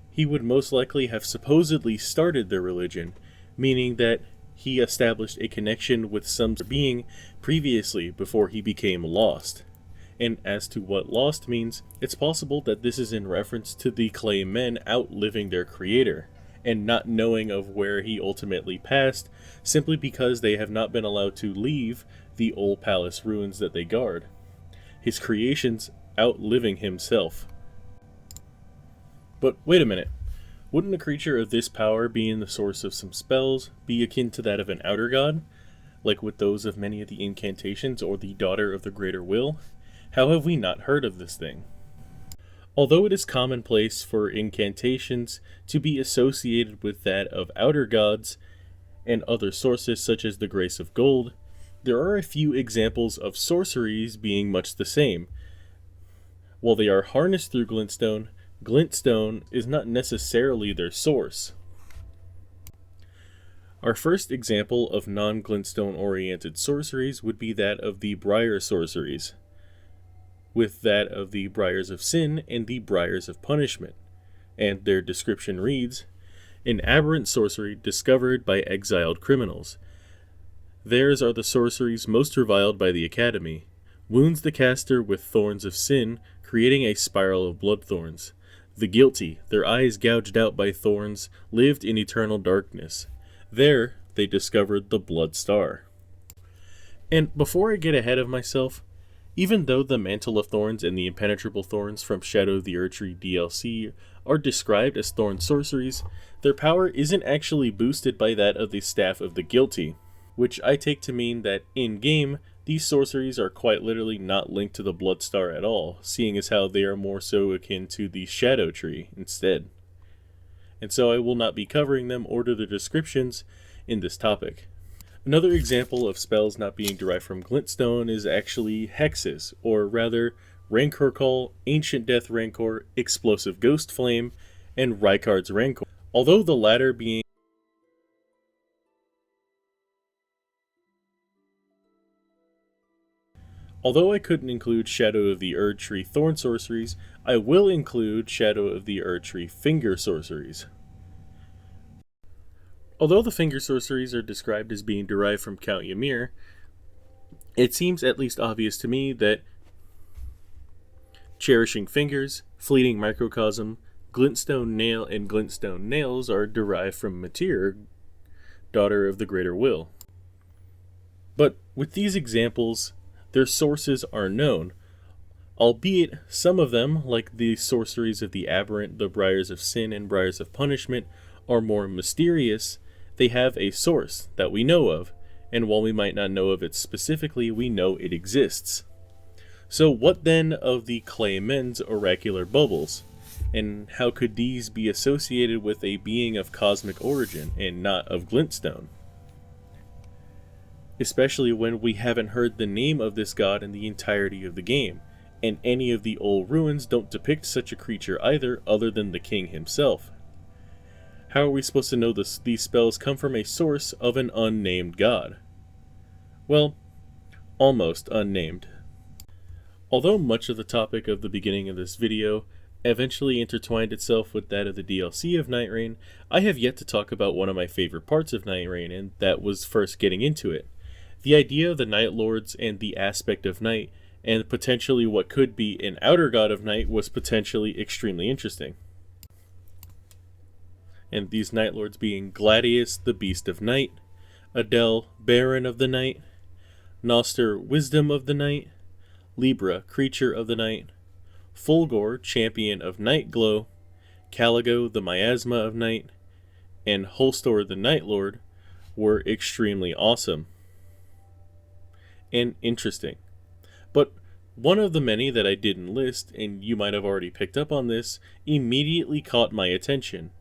he would most likely have supposedly started their religion, meaning that he established a connection with some being previously before he became lost. And as to what lost means, it's possible that this is in reference to the clay men outliving their creator, and not knowing of where he ultimately passed, simply because they have not been allowed to leave the old palace ruins that they guard. His creations outliving himself. But wait a minute. Wouldn't a creature of this power being the source of some spells be akin to that of an outer god, like with those of many of the incantations or the daughter of the greater will? How have we not heard of this thing? Although it is commonplace for incantations to be associated with that of outer gods and other sources such as the Grace of Gold, there are a few examples of sorceries being much the same. While they are harnessed through glintstone, glintstone is not necessarily their source. Our first example of non-glintstone oriented sorceries would be that of the Briar sorceries, with that of the Briars of Sin and the Briars of Punishment, and their description reads, an aberrant sorcery discovered by exiled criminals. Theirs are the sorceries most reviled by the Academy, wounds the caster with thorns of sin, creating a spiral of blood thorns. The guilty, their eyes gouged out by thorns, lived in eternal darkness. There they discovered the Blood Star. And before I get ahead of myself, even though the Mantle of Thorns and the Impenetrable Thorns from Shadow of the Erdtree DLC are described as thorn sorceries, their power isn't actually boosted by that of the Staff of the Guilty, which I take to mean that in-game, these sorceries are quite literally not linked to the Blood Star at all, seeing as how they are more so akin to the Shadow Tree instead. And so I will not be covering them or their descriptions in this topic. Another example of spells not being derived from glintstone is actually hexes, or rather, Rancor Call, Ancient Death Rancor, Explosive Ghost Flame, and Rykard's Rancor. Although the latter being Although I couldn't include Shadow of the Erdtree Thorn sorceries, I will include Shadow of the Erdtree Finger sorceries. Although the finger sorceries are described as being derived from Count Ymir, it seems at least obvious to me that Cherishing Fingers, Fleeting Microcosm, Glintstone Nail, and Glintstone Nails are derived from Matir, daughter of the Greater Will. But with these examples, their sources are known, albeit some of them, like the sorceries of the Aberrant, the Briars of Sin, and Briars of Punishment, are more mysterious. They have a source that we know of, and while we might not know of it specifically, we know it exists. So what then of the clay men's oracular bubbles? And how could these be associated with a being of cosmic origin and not of glintstone? Especially when we haven't heard the name of this god in the entirety of the game, and any of the old ruins don't depict such a creature either, other than the king himself. How are we supposed to know these spells come from a source of an unnamed god? Well, almost unnamed. Although much of the topic of the beginning of this video eventually intertwined itself with that of the DLC of Night Rain, I have yet to talk about one of my favorite parts of Night Rain, and that was first getting into it. The idea of the Night Lords and the aspect of night, and potentially what could be an outer god of night, was potentially extremely interesting. And these Night Lords being Gladius, the Beast of Night, Adel, Baron of the Night, Noster, Wisdom of the Night, Libra, Creature of the Night, Fulgor, Champion of Night Glow, Caligo, the Miasma of Night, and Holstor, the Night Lord, were extremely awesome and interesting. But one of the many that I didn't list, and you might have already picked up on this, immediately caught my attention,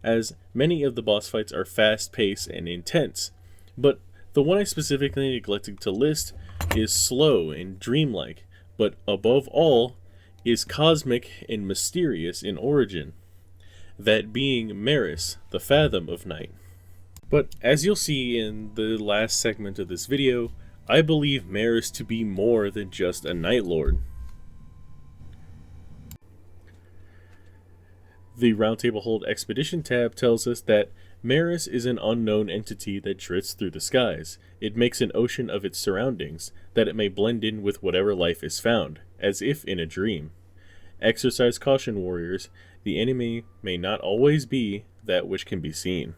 as many of the boss fights are fast-paced and intense, but the one I specifically neglected to list is slow and dreamlike, but above all, is cosmic and mysterious in origin, that being Maris, the Fathom of Night. But as you'll see in the last segment of this video, I believe Maris to be more than just a Night Lord. The Roundtable Hold Expedition tab tells us that Maris is an unknown entity that drifts through the skies. It makes an ocean of its surroundings, that it may blend in with whatever life is found, as if in a dream. Exercise caution, warriors. The enemy may not always be that which can be seen.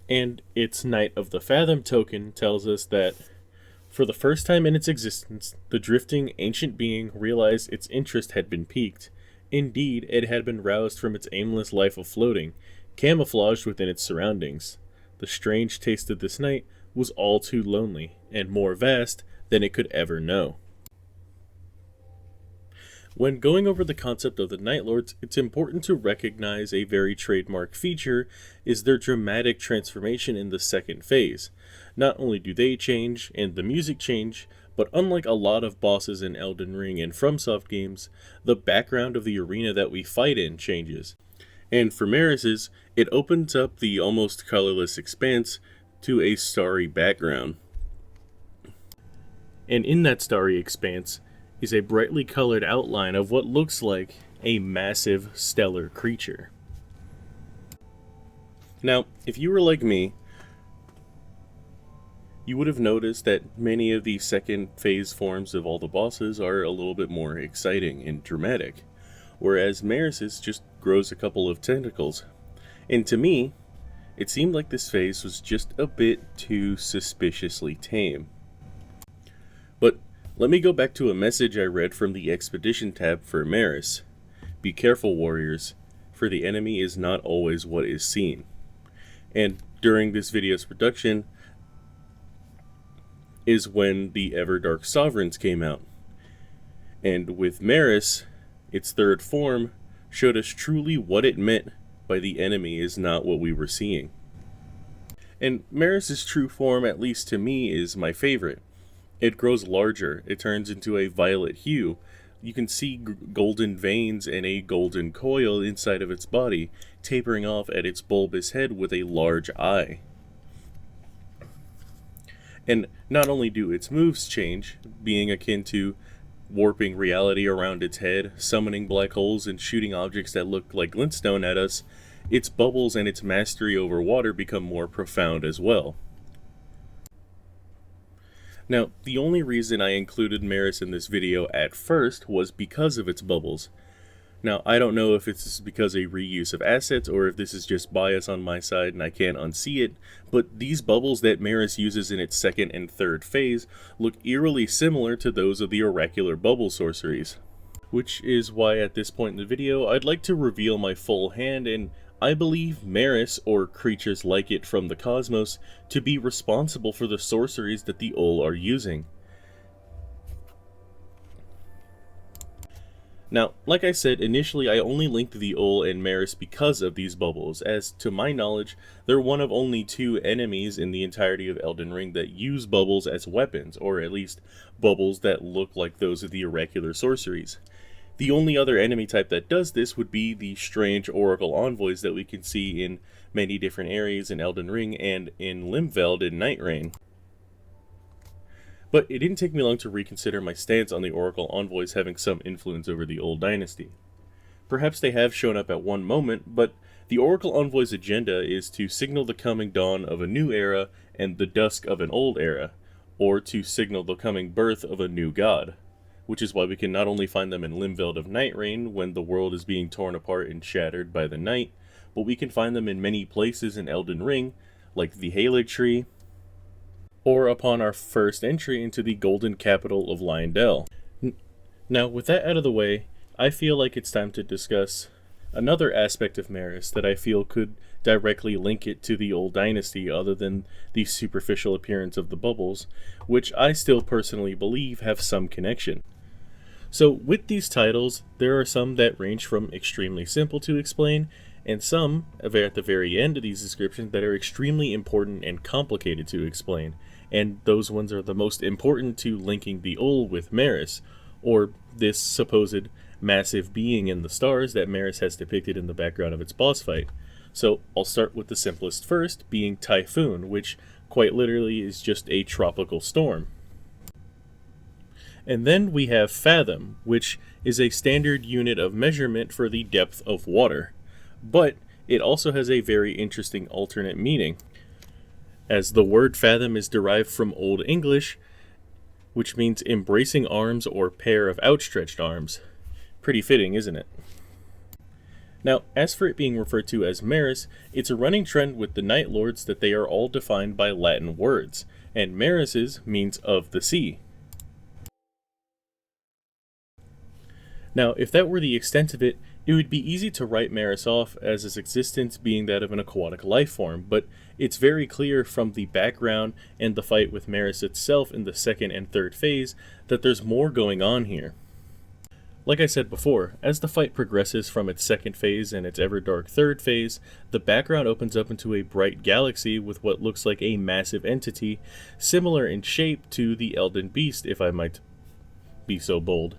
And its Knight of the Fathom token tells us that, for the first time in its existence, the drifting ancient being realized its interest had been piqued. Indeed, it had been roused from its aimless life of floating, camouflaged within its surroundings. The strange taste of this night was all too lonely, and more vast than it could ever know. When going over the concept of the Night Lords, it's important to recognize a very trademark feature is their dramatic transformation in the second phase. Not only do they change, and the music change, but unlike a lot of bosses in Elden Ring and FromSoft games, the background of the arena that we fight in changes. And for Maris's, it opens up the almost colorless expanse to a starry background. And in that starry expanse is a brightly colored outline of what looks like a massive stellar creature. Now, if you were like me, you would have noticed that many of the second phase forms of all the bosses are a little bit more exciting and dramatic, whereas Maris's just grows a couple of tentacles. And to me, it seemed like this phase was just a bit too suspiciously tame. But let me go back to a message I read from the Expedition tab for Maris. Be careful, warriors, for the enemy is not always what is seen. And during this video's production is when the Everdark Sovereigns came out. And with Maris, its third form showed us truly what it meant by the enemy is not what we were seeing. And Maris's true form, at least to me, is my favorite. It grows larger, it turns into a violet hue. You can see golden veins and a golden coil inside of its body, tapering off at its bulbous head with a large eye. And not only do its moves change, being akin to warping reality around its head, summoning black holes, and shooting objects that look like glintstone at us, its bubbles and its mastery over water become more profound as well. Now, the only reason I included Maris in this video at first was because of its bubbles. Now, I don't know if it's because a reuse of assets or if this is just bias on my side and I can't unsee it, but these bubbles that Maris uses in its second and third phase look eerily similar to those of the oracular bubble sorceries. Which is why at this point in the video, I'd like to reveal my full hand, and I believe Maris, or creatures like it from the cosmos, to be responsible for the sorceries that the Ul are using. Now, like I said, initially I only linked the Ul and Maris because of these bubbles, as to my knowledge, they're one of only 2 enemies in the entirety of Elden Ring that use bubbles as weapons, or at least bubbles that look like those of the oracular sorceries. The only other enemy type that does this would be the strange Oracle Envoys that we can see in many different areas in Elden Ring and in Limveld in Night Rain. But it didn't take me long to reconsider my stance on the Oracle Envoys having some influence over the Old Dynasty. Perhaps they have shown up at one moment, but the Oracle Envoy's agenda is to signal the coming dawn of a new era and the dusk of an old era, or to signal the coming birth of a new god, which is why we can not only find them in Limveld of Night Rain when the world is being torn apart and shattered by the night, but we can find them in many places in Elden Ring, like the Halig Tree, or upon our first entry into the golden capital of Leyndell. Now, with that out of the way, I feel like it's time to discuss another aspect of Maris that I feel could directly link it to the Old Dynasty other than the superficial appearance of the bubbles, which I still personally believe have some connection. So with these titles, there are some that range from extremely simple to explain, and some, at the very end of these descriptions, that are extremely important and complicated to explain, and those ones are the most important to linking the Ul with Maris, or this supposed massive being in the stars that Maris has depicted in the background of its boss fight. So I'll start with the simplest first, being Typhoon, which quite literally is just a tropical storm. And then we have Fathom, which is a standard unit of measurement for the depth of water. But it also has a very interesting alternate meaning, as the word fathom is derived from Old English, which means embracing arms or pair of outstretched arms. Pretty fitting, isn't it? Now, as for it being referred to as Maris, it's a running trend with the Night Lords that they are all defined by Latin words, and Maris's means of the sea. Now, if that were the extent of it, it would be easy to write Maris off as its existence being that of an aquatic life form, but it's very clear from the background and the fight with Maris itself in the second and third phase that there's more going on here. Like I said before, as the fight progresses from its second phase and its ever-dark third phase, the background opens up into a bright galaxy with what looks like a massive entity, similar in shape to the Elden Beast, if I might be so bold.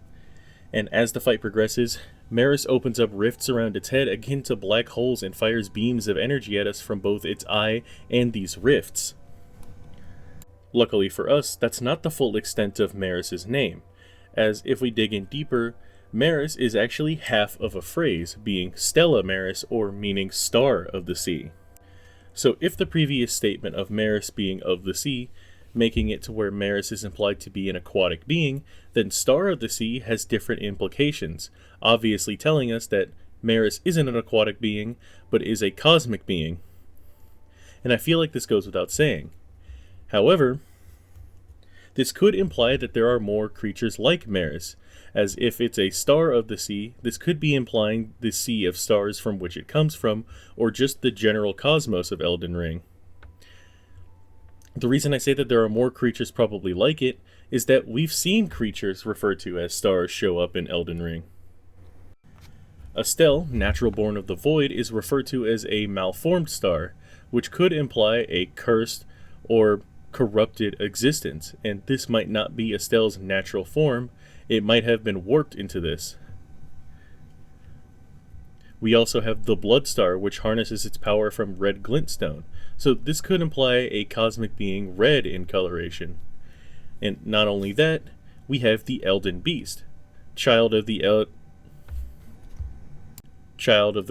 And as the fight progresses, Maris opens up rifts around its head akin to black holes and fires beams of energy at us from both its eye and these rifts. Luckily for us, that's not the full extent of Maris's name, as if we dig in deeper, Maris is actually half of a phrase, being Stella Maris, or meaning Star of the Sea. So if the previous statement of Maris being of the sea, making it to where Maris is implied to be an aquatic being, then Star of the Sea has different implications, obviously telling us that Maris isn't an aquatic being, but is a cosmic being. And I feel like this goes without saying. However, this could imply that there are more creatures like Maris, as if it's a star of the sea, this could be implying the sea of stars from which it comes from, or just the general cosmos of Elden Ring. The reason I say that there are more creatures probably like it is that we've seen creatures referred to as stars show up in Elden Ring. Astel, natural born of the void, is referred to as a malformed star, which could imply a cursed or corrupted existence, and this might not be Astel's natural form, it might have been warped into this. We also have the Blood Star, which harnesses its power from red glintstone, so this could imply a cosmic being red in coloration. And not only that, we have the Elden Beast. Child of the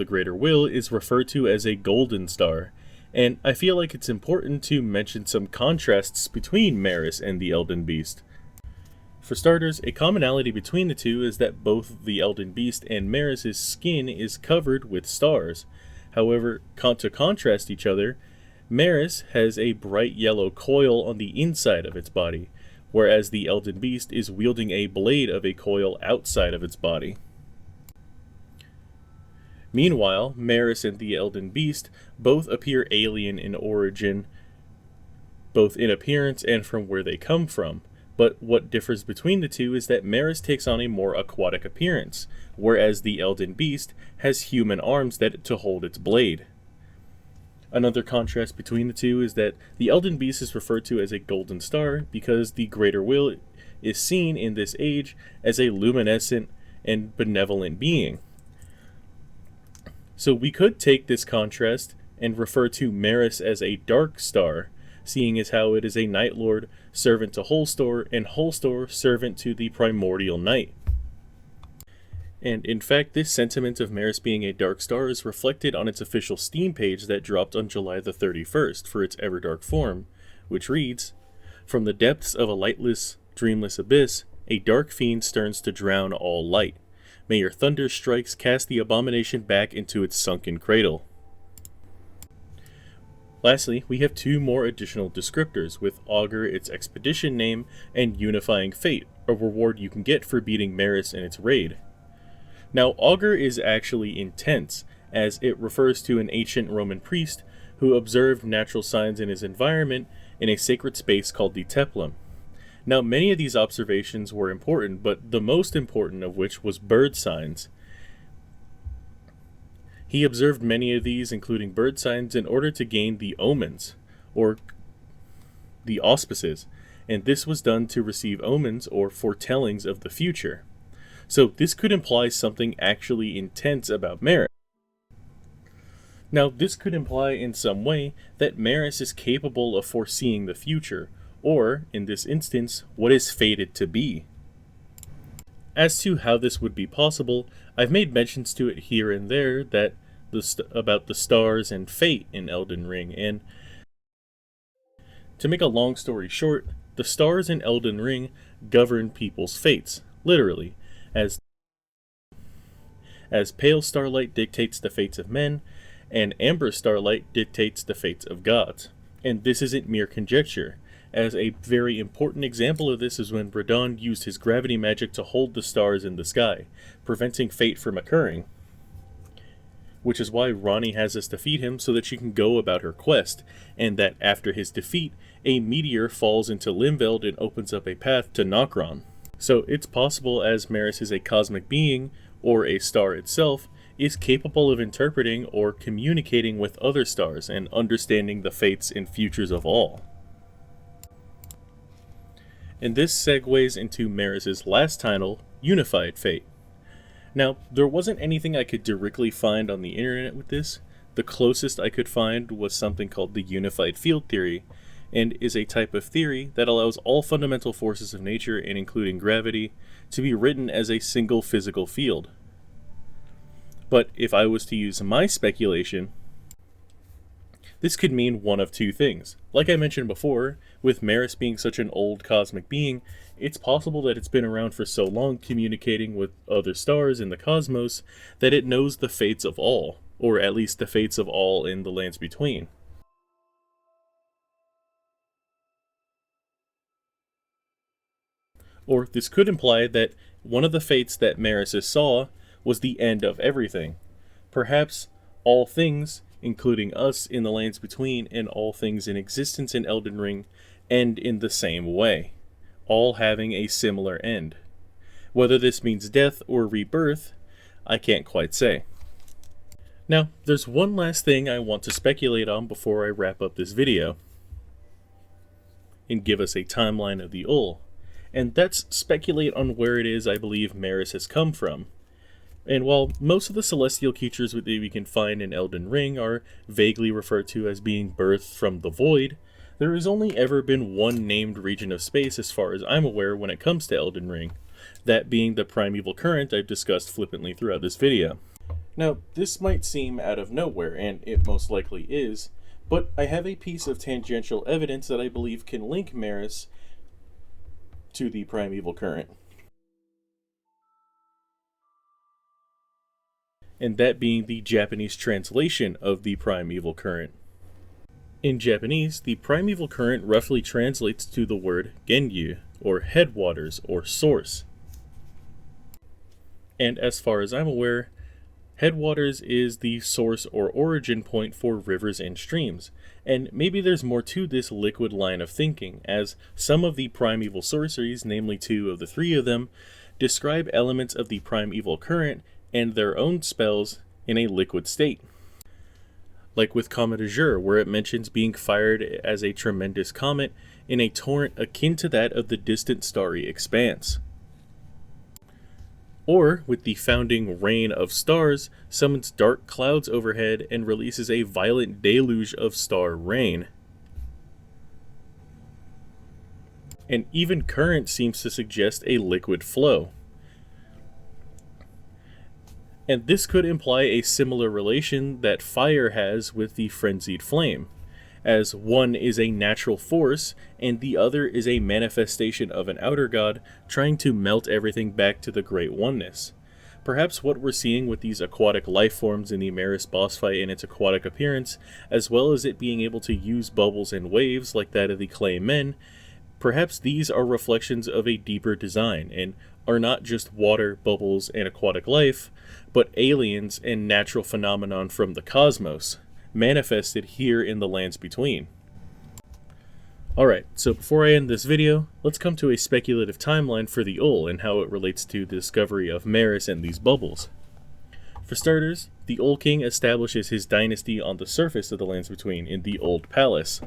Greater Will is referred to as a golden star, and I feel like it's important to mention some contrasts between Maris and the Elden Beast. For starters, a commonality between the two is that both the Elden Beast and Maris's skin is covered with stars. However, to contrast each other, Maris has a bright yellow coil on the inside of its body, whereas the Elden Beast is wielding a blade of a coil outside of its body. Meanwhile, Maris and the Elden Beast both appear alien in origin, both in appearance and from where they come from. But what differs between the two is that Maris takes on a more aquatic appearance, whereas the Elden Beast has human arms to hold its blade. Another contrast between the two is that the Elden Beast is referred to as a golden star because the Greater Will is seen in this age as a luminescent and benevolent being. So we could take this contrast and refer to Maris as a dark star, seeing as how it is a Night Lord, servant to Holstor, and Holstor, servant to the primordial night. And in fact, this sentiment of Maris being a dark star is reflected on its official Steam page that dropped on July the 31st for its Everdark form, which reads, "From the depths of a lightless, dreamless abyss, a dark fiend sterns to drown all light. May your thunder strikes cast the abomination back into its sunken cradle." Lastly, we have 2 more additional descriptors, with Augur its expedition name, and Unifying Fate, a reward you can get for beating Maris in its raid. Now, Augur is actually intense, as it refers to an ancient Roman priest who observed natural signs in his environment in a sacred space called the Templum. Now, many of these observations were important, but the most important of which was bird signs. He observed many of these, including bird signs, in order to gain the omens, or the auspices, and this was done to receive omens or foretellings of the future. So this could imply something actually intense about Maris. Now, this could imply in some way that Maris is capable of foreseeing the future, or, in this instance, what is fated to be. As to how this would be possible, I've made mentions to it here and there that about the stars and fate in Elden Ring, and to make a long story short, the stars in Elden Ring govern people's fates, literally, as pale starlight dictates the fates of men, and amber starlight dictates the fates of gods. And this isn't mere conjecture, as a very important example of this is when Radon used his gravity magic to hold the stars in the sky, preventing fate from occurring. Which is why Ranni has us defeat him so that she can go about her quest, and that after his defeat, a meteor falls into Limveld and opens up a path to Nokron. So it's possible, as Maris is a cosmic being, or a star itself, is capable of interpreting or communicating with other stars and understanding the fates and futures of all. And this segues into Maris's last title, Unified Fate. Now, there wasn't anything I could directly find on the internet with this. The closest I could find was something called the Unified Field Theory, and is a type of theory that allows all fundamental forces of nature, and including gravity, to be written as a single physical field. But if I was to use my speculation, this could mean one of 2 things. Like I mentioned before, with Maris being such an old cosmic being, it's possible that it's been around for so long communicating with other stars in the cosmos that it knows the fates of all, or at least the fates of all in the lands between. Or this could imply that one of the fates that Maris saw was the end of everything. Perhaps all things, including us in the lands between, and all things in existence in Elden Ring, end in the same way, all having a similar end. Whether this means death or rebirth, I can't quite say. Now, there's one last thing I want to speculate on before I wrap up this video, and give us a timeline of the Ul, and that's speculate on where it is I believe Maris has come from. And while most of the celestial creatures that we can find in Elden Ring are vaguely referred to as being birthed from the void, there has only ever been one named region of space as far as I'm aware when it comes to Elden Ring, that being the primeval current I've discussed flippantly throughout this video. Now, this might seem out of nowhere, and it most likely is, but I have a piece of tangential evidence that I believe can link Maris to the primeval current. And that being the Japanese translation of the primeval current. In Japanese, the primeval current roughly translates to the word Genyu, or headwaters, or source. And as far as I'm aware, headwaters is the source or origin point for rivers and streams, and maybe there's more to this liquid line of thinking, as some of the primeval sorceries, namely 2 of the 3 of them, describe elements of the primeval current and their own spells in a liquid state. Like with Comet Azure, where it mentions being fired as a tremendous comet in a torrent akin to that of the distant starry expanse. Or, with the founding Rain of Stars, summons dark clouds overhead and releases a violent deluge of star rain. and even current seems to suggest a liquid flow. And this could imply a similar relation that fire has with the frenzied flame, as one is a natural force and the other is a manifestation of an outer god trying to melt everything back to the great oneness. Perhaps what we're seeing with these aquatic life forms in the Maris boss fight in its aquatic appearance, as well as it being able to use bubbles and waves like that of the clay men, perhaps these are reflections of a deeper design and are not just water, bubbles, and aquatic life, but aliens and natural phenomenon from the cosmos, manifested here in the lands between. Alright, so before I end this video, let's come to a speculative timeline for the Ul and how it relates to the discovery of Maris and these bubbles. For starters, the Ul King establishes his dynasty on the surface of the lands between in the Old Palace,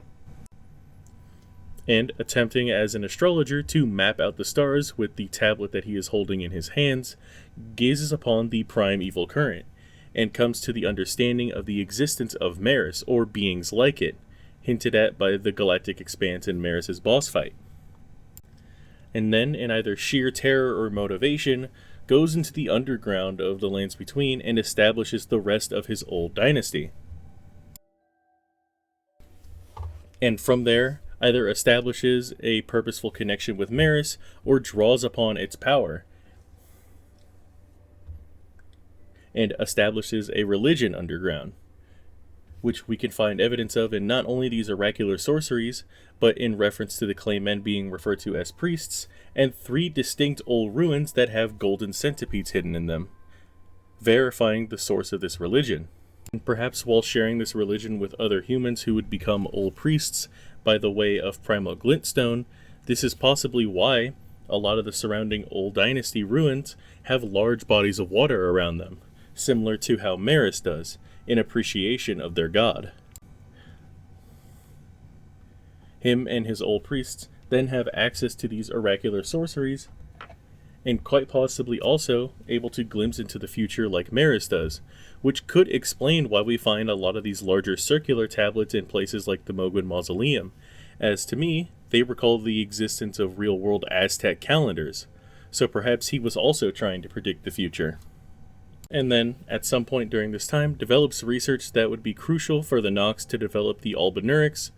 and attempting as an astrologer to map out the stars with the tablet that he is holding in his hands, gazes upon the prime evil current, and comes to the understanding of the existence of Maris, or beings like it, hinted at by the galactic expanse in Maris' boss fight. And then, in either sheer terror or motivation, goes into the underground of the lands between and establishes the rest of his old dynasty. And from there, either establishes a purposeful connection with Maris or draws upon its power, and establishes a religion underground, which we can find evidence of in not only these oracular sorceries, but in reference to the clay men being referred to as priests, and 3 distinct old ruins that have golden centipedes hidden in them, verifying the source of this religion. And perhaps while sharing this religion with other humans who would become old priests by the way of primal glintstone, this is possibly why a lot of the surrounding Old Dynasty ruins have large bodies of water around them, similar to how Maris does, in appreciation of their god. Him and his old priests then have access to these oracular sorceries, and quite possibly also able to glimpse into the future like Maris does, which could explain why we find a lot of these larger circular tablets in places like the Mogwin Mausoleum, as to me, they recall the existence of real-world Aztec calendars, so perhaps he was also trying to predict the future. And then, at some point during this time, develops research that would be crucial for the Nox to develop the Albinaurics,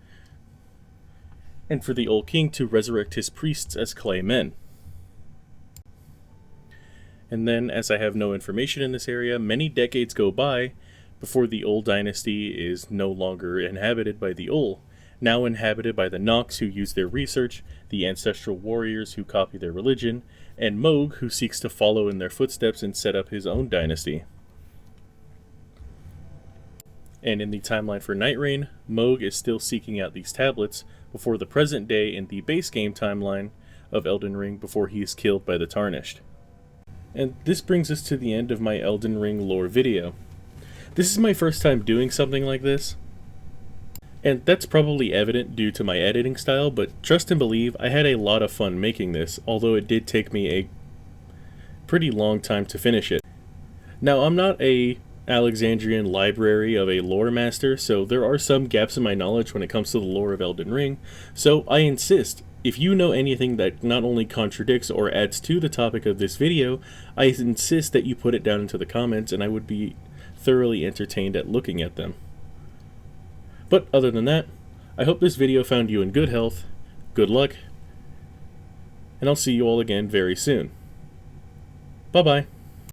and for the Old King to resurrect his priests as clay men. And then, as I have no information in this area, many decades go by before the Old Dynasty is no longer inhabited by the Ul, now inhabited by the Nox who use their research, the ancestral warriors who copy their religion, and Mohg who seeks to follow in their footsteps and set up his own dynasty. And in the timeline for Night Rain, Mohg is still seeking out these tablets before the present day in the base game timeline of Elden Ring before he is killed by the Tarnished. And this brings us to the end of my Elden Ring lore video. This is my first time doing something like this, and that's probably evident due to my editing style, but trust and believe I had a lot of fun making this, although it did take me a pretty long time to finish it. Now, I'm not a Alexandrian library of a lore master, so there are some gaps in my knowledge when it comes to the lore of Elden Ring, so I insist, if you know anything that not only contradicts or adds to the topic of this video, I insist that you put it down into the comments and I would be thoroughly entertained at looking at them. But other than that, I hope this video found you in good health, good luck, and I'll see you all again very soon. Bye-bye.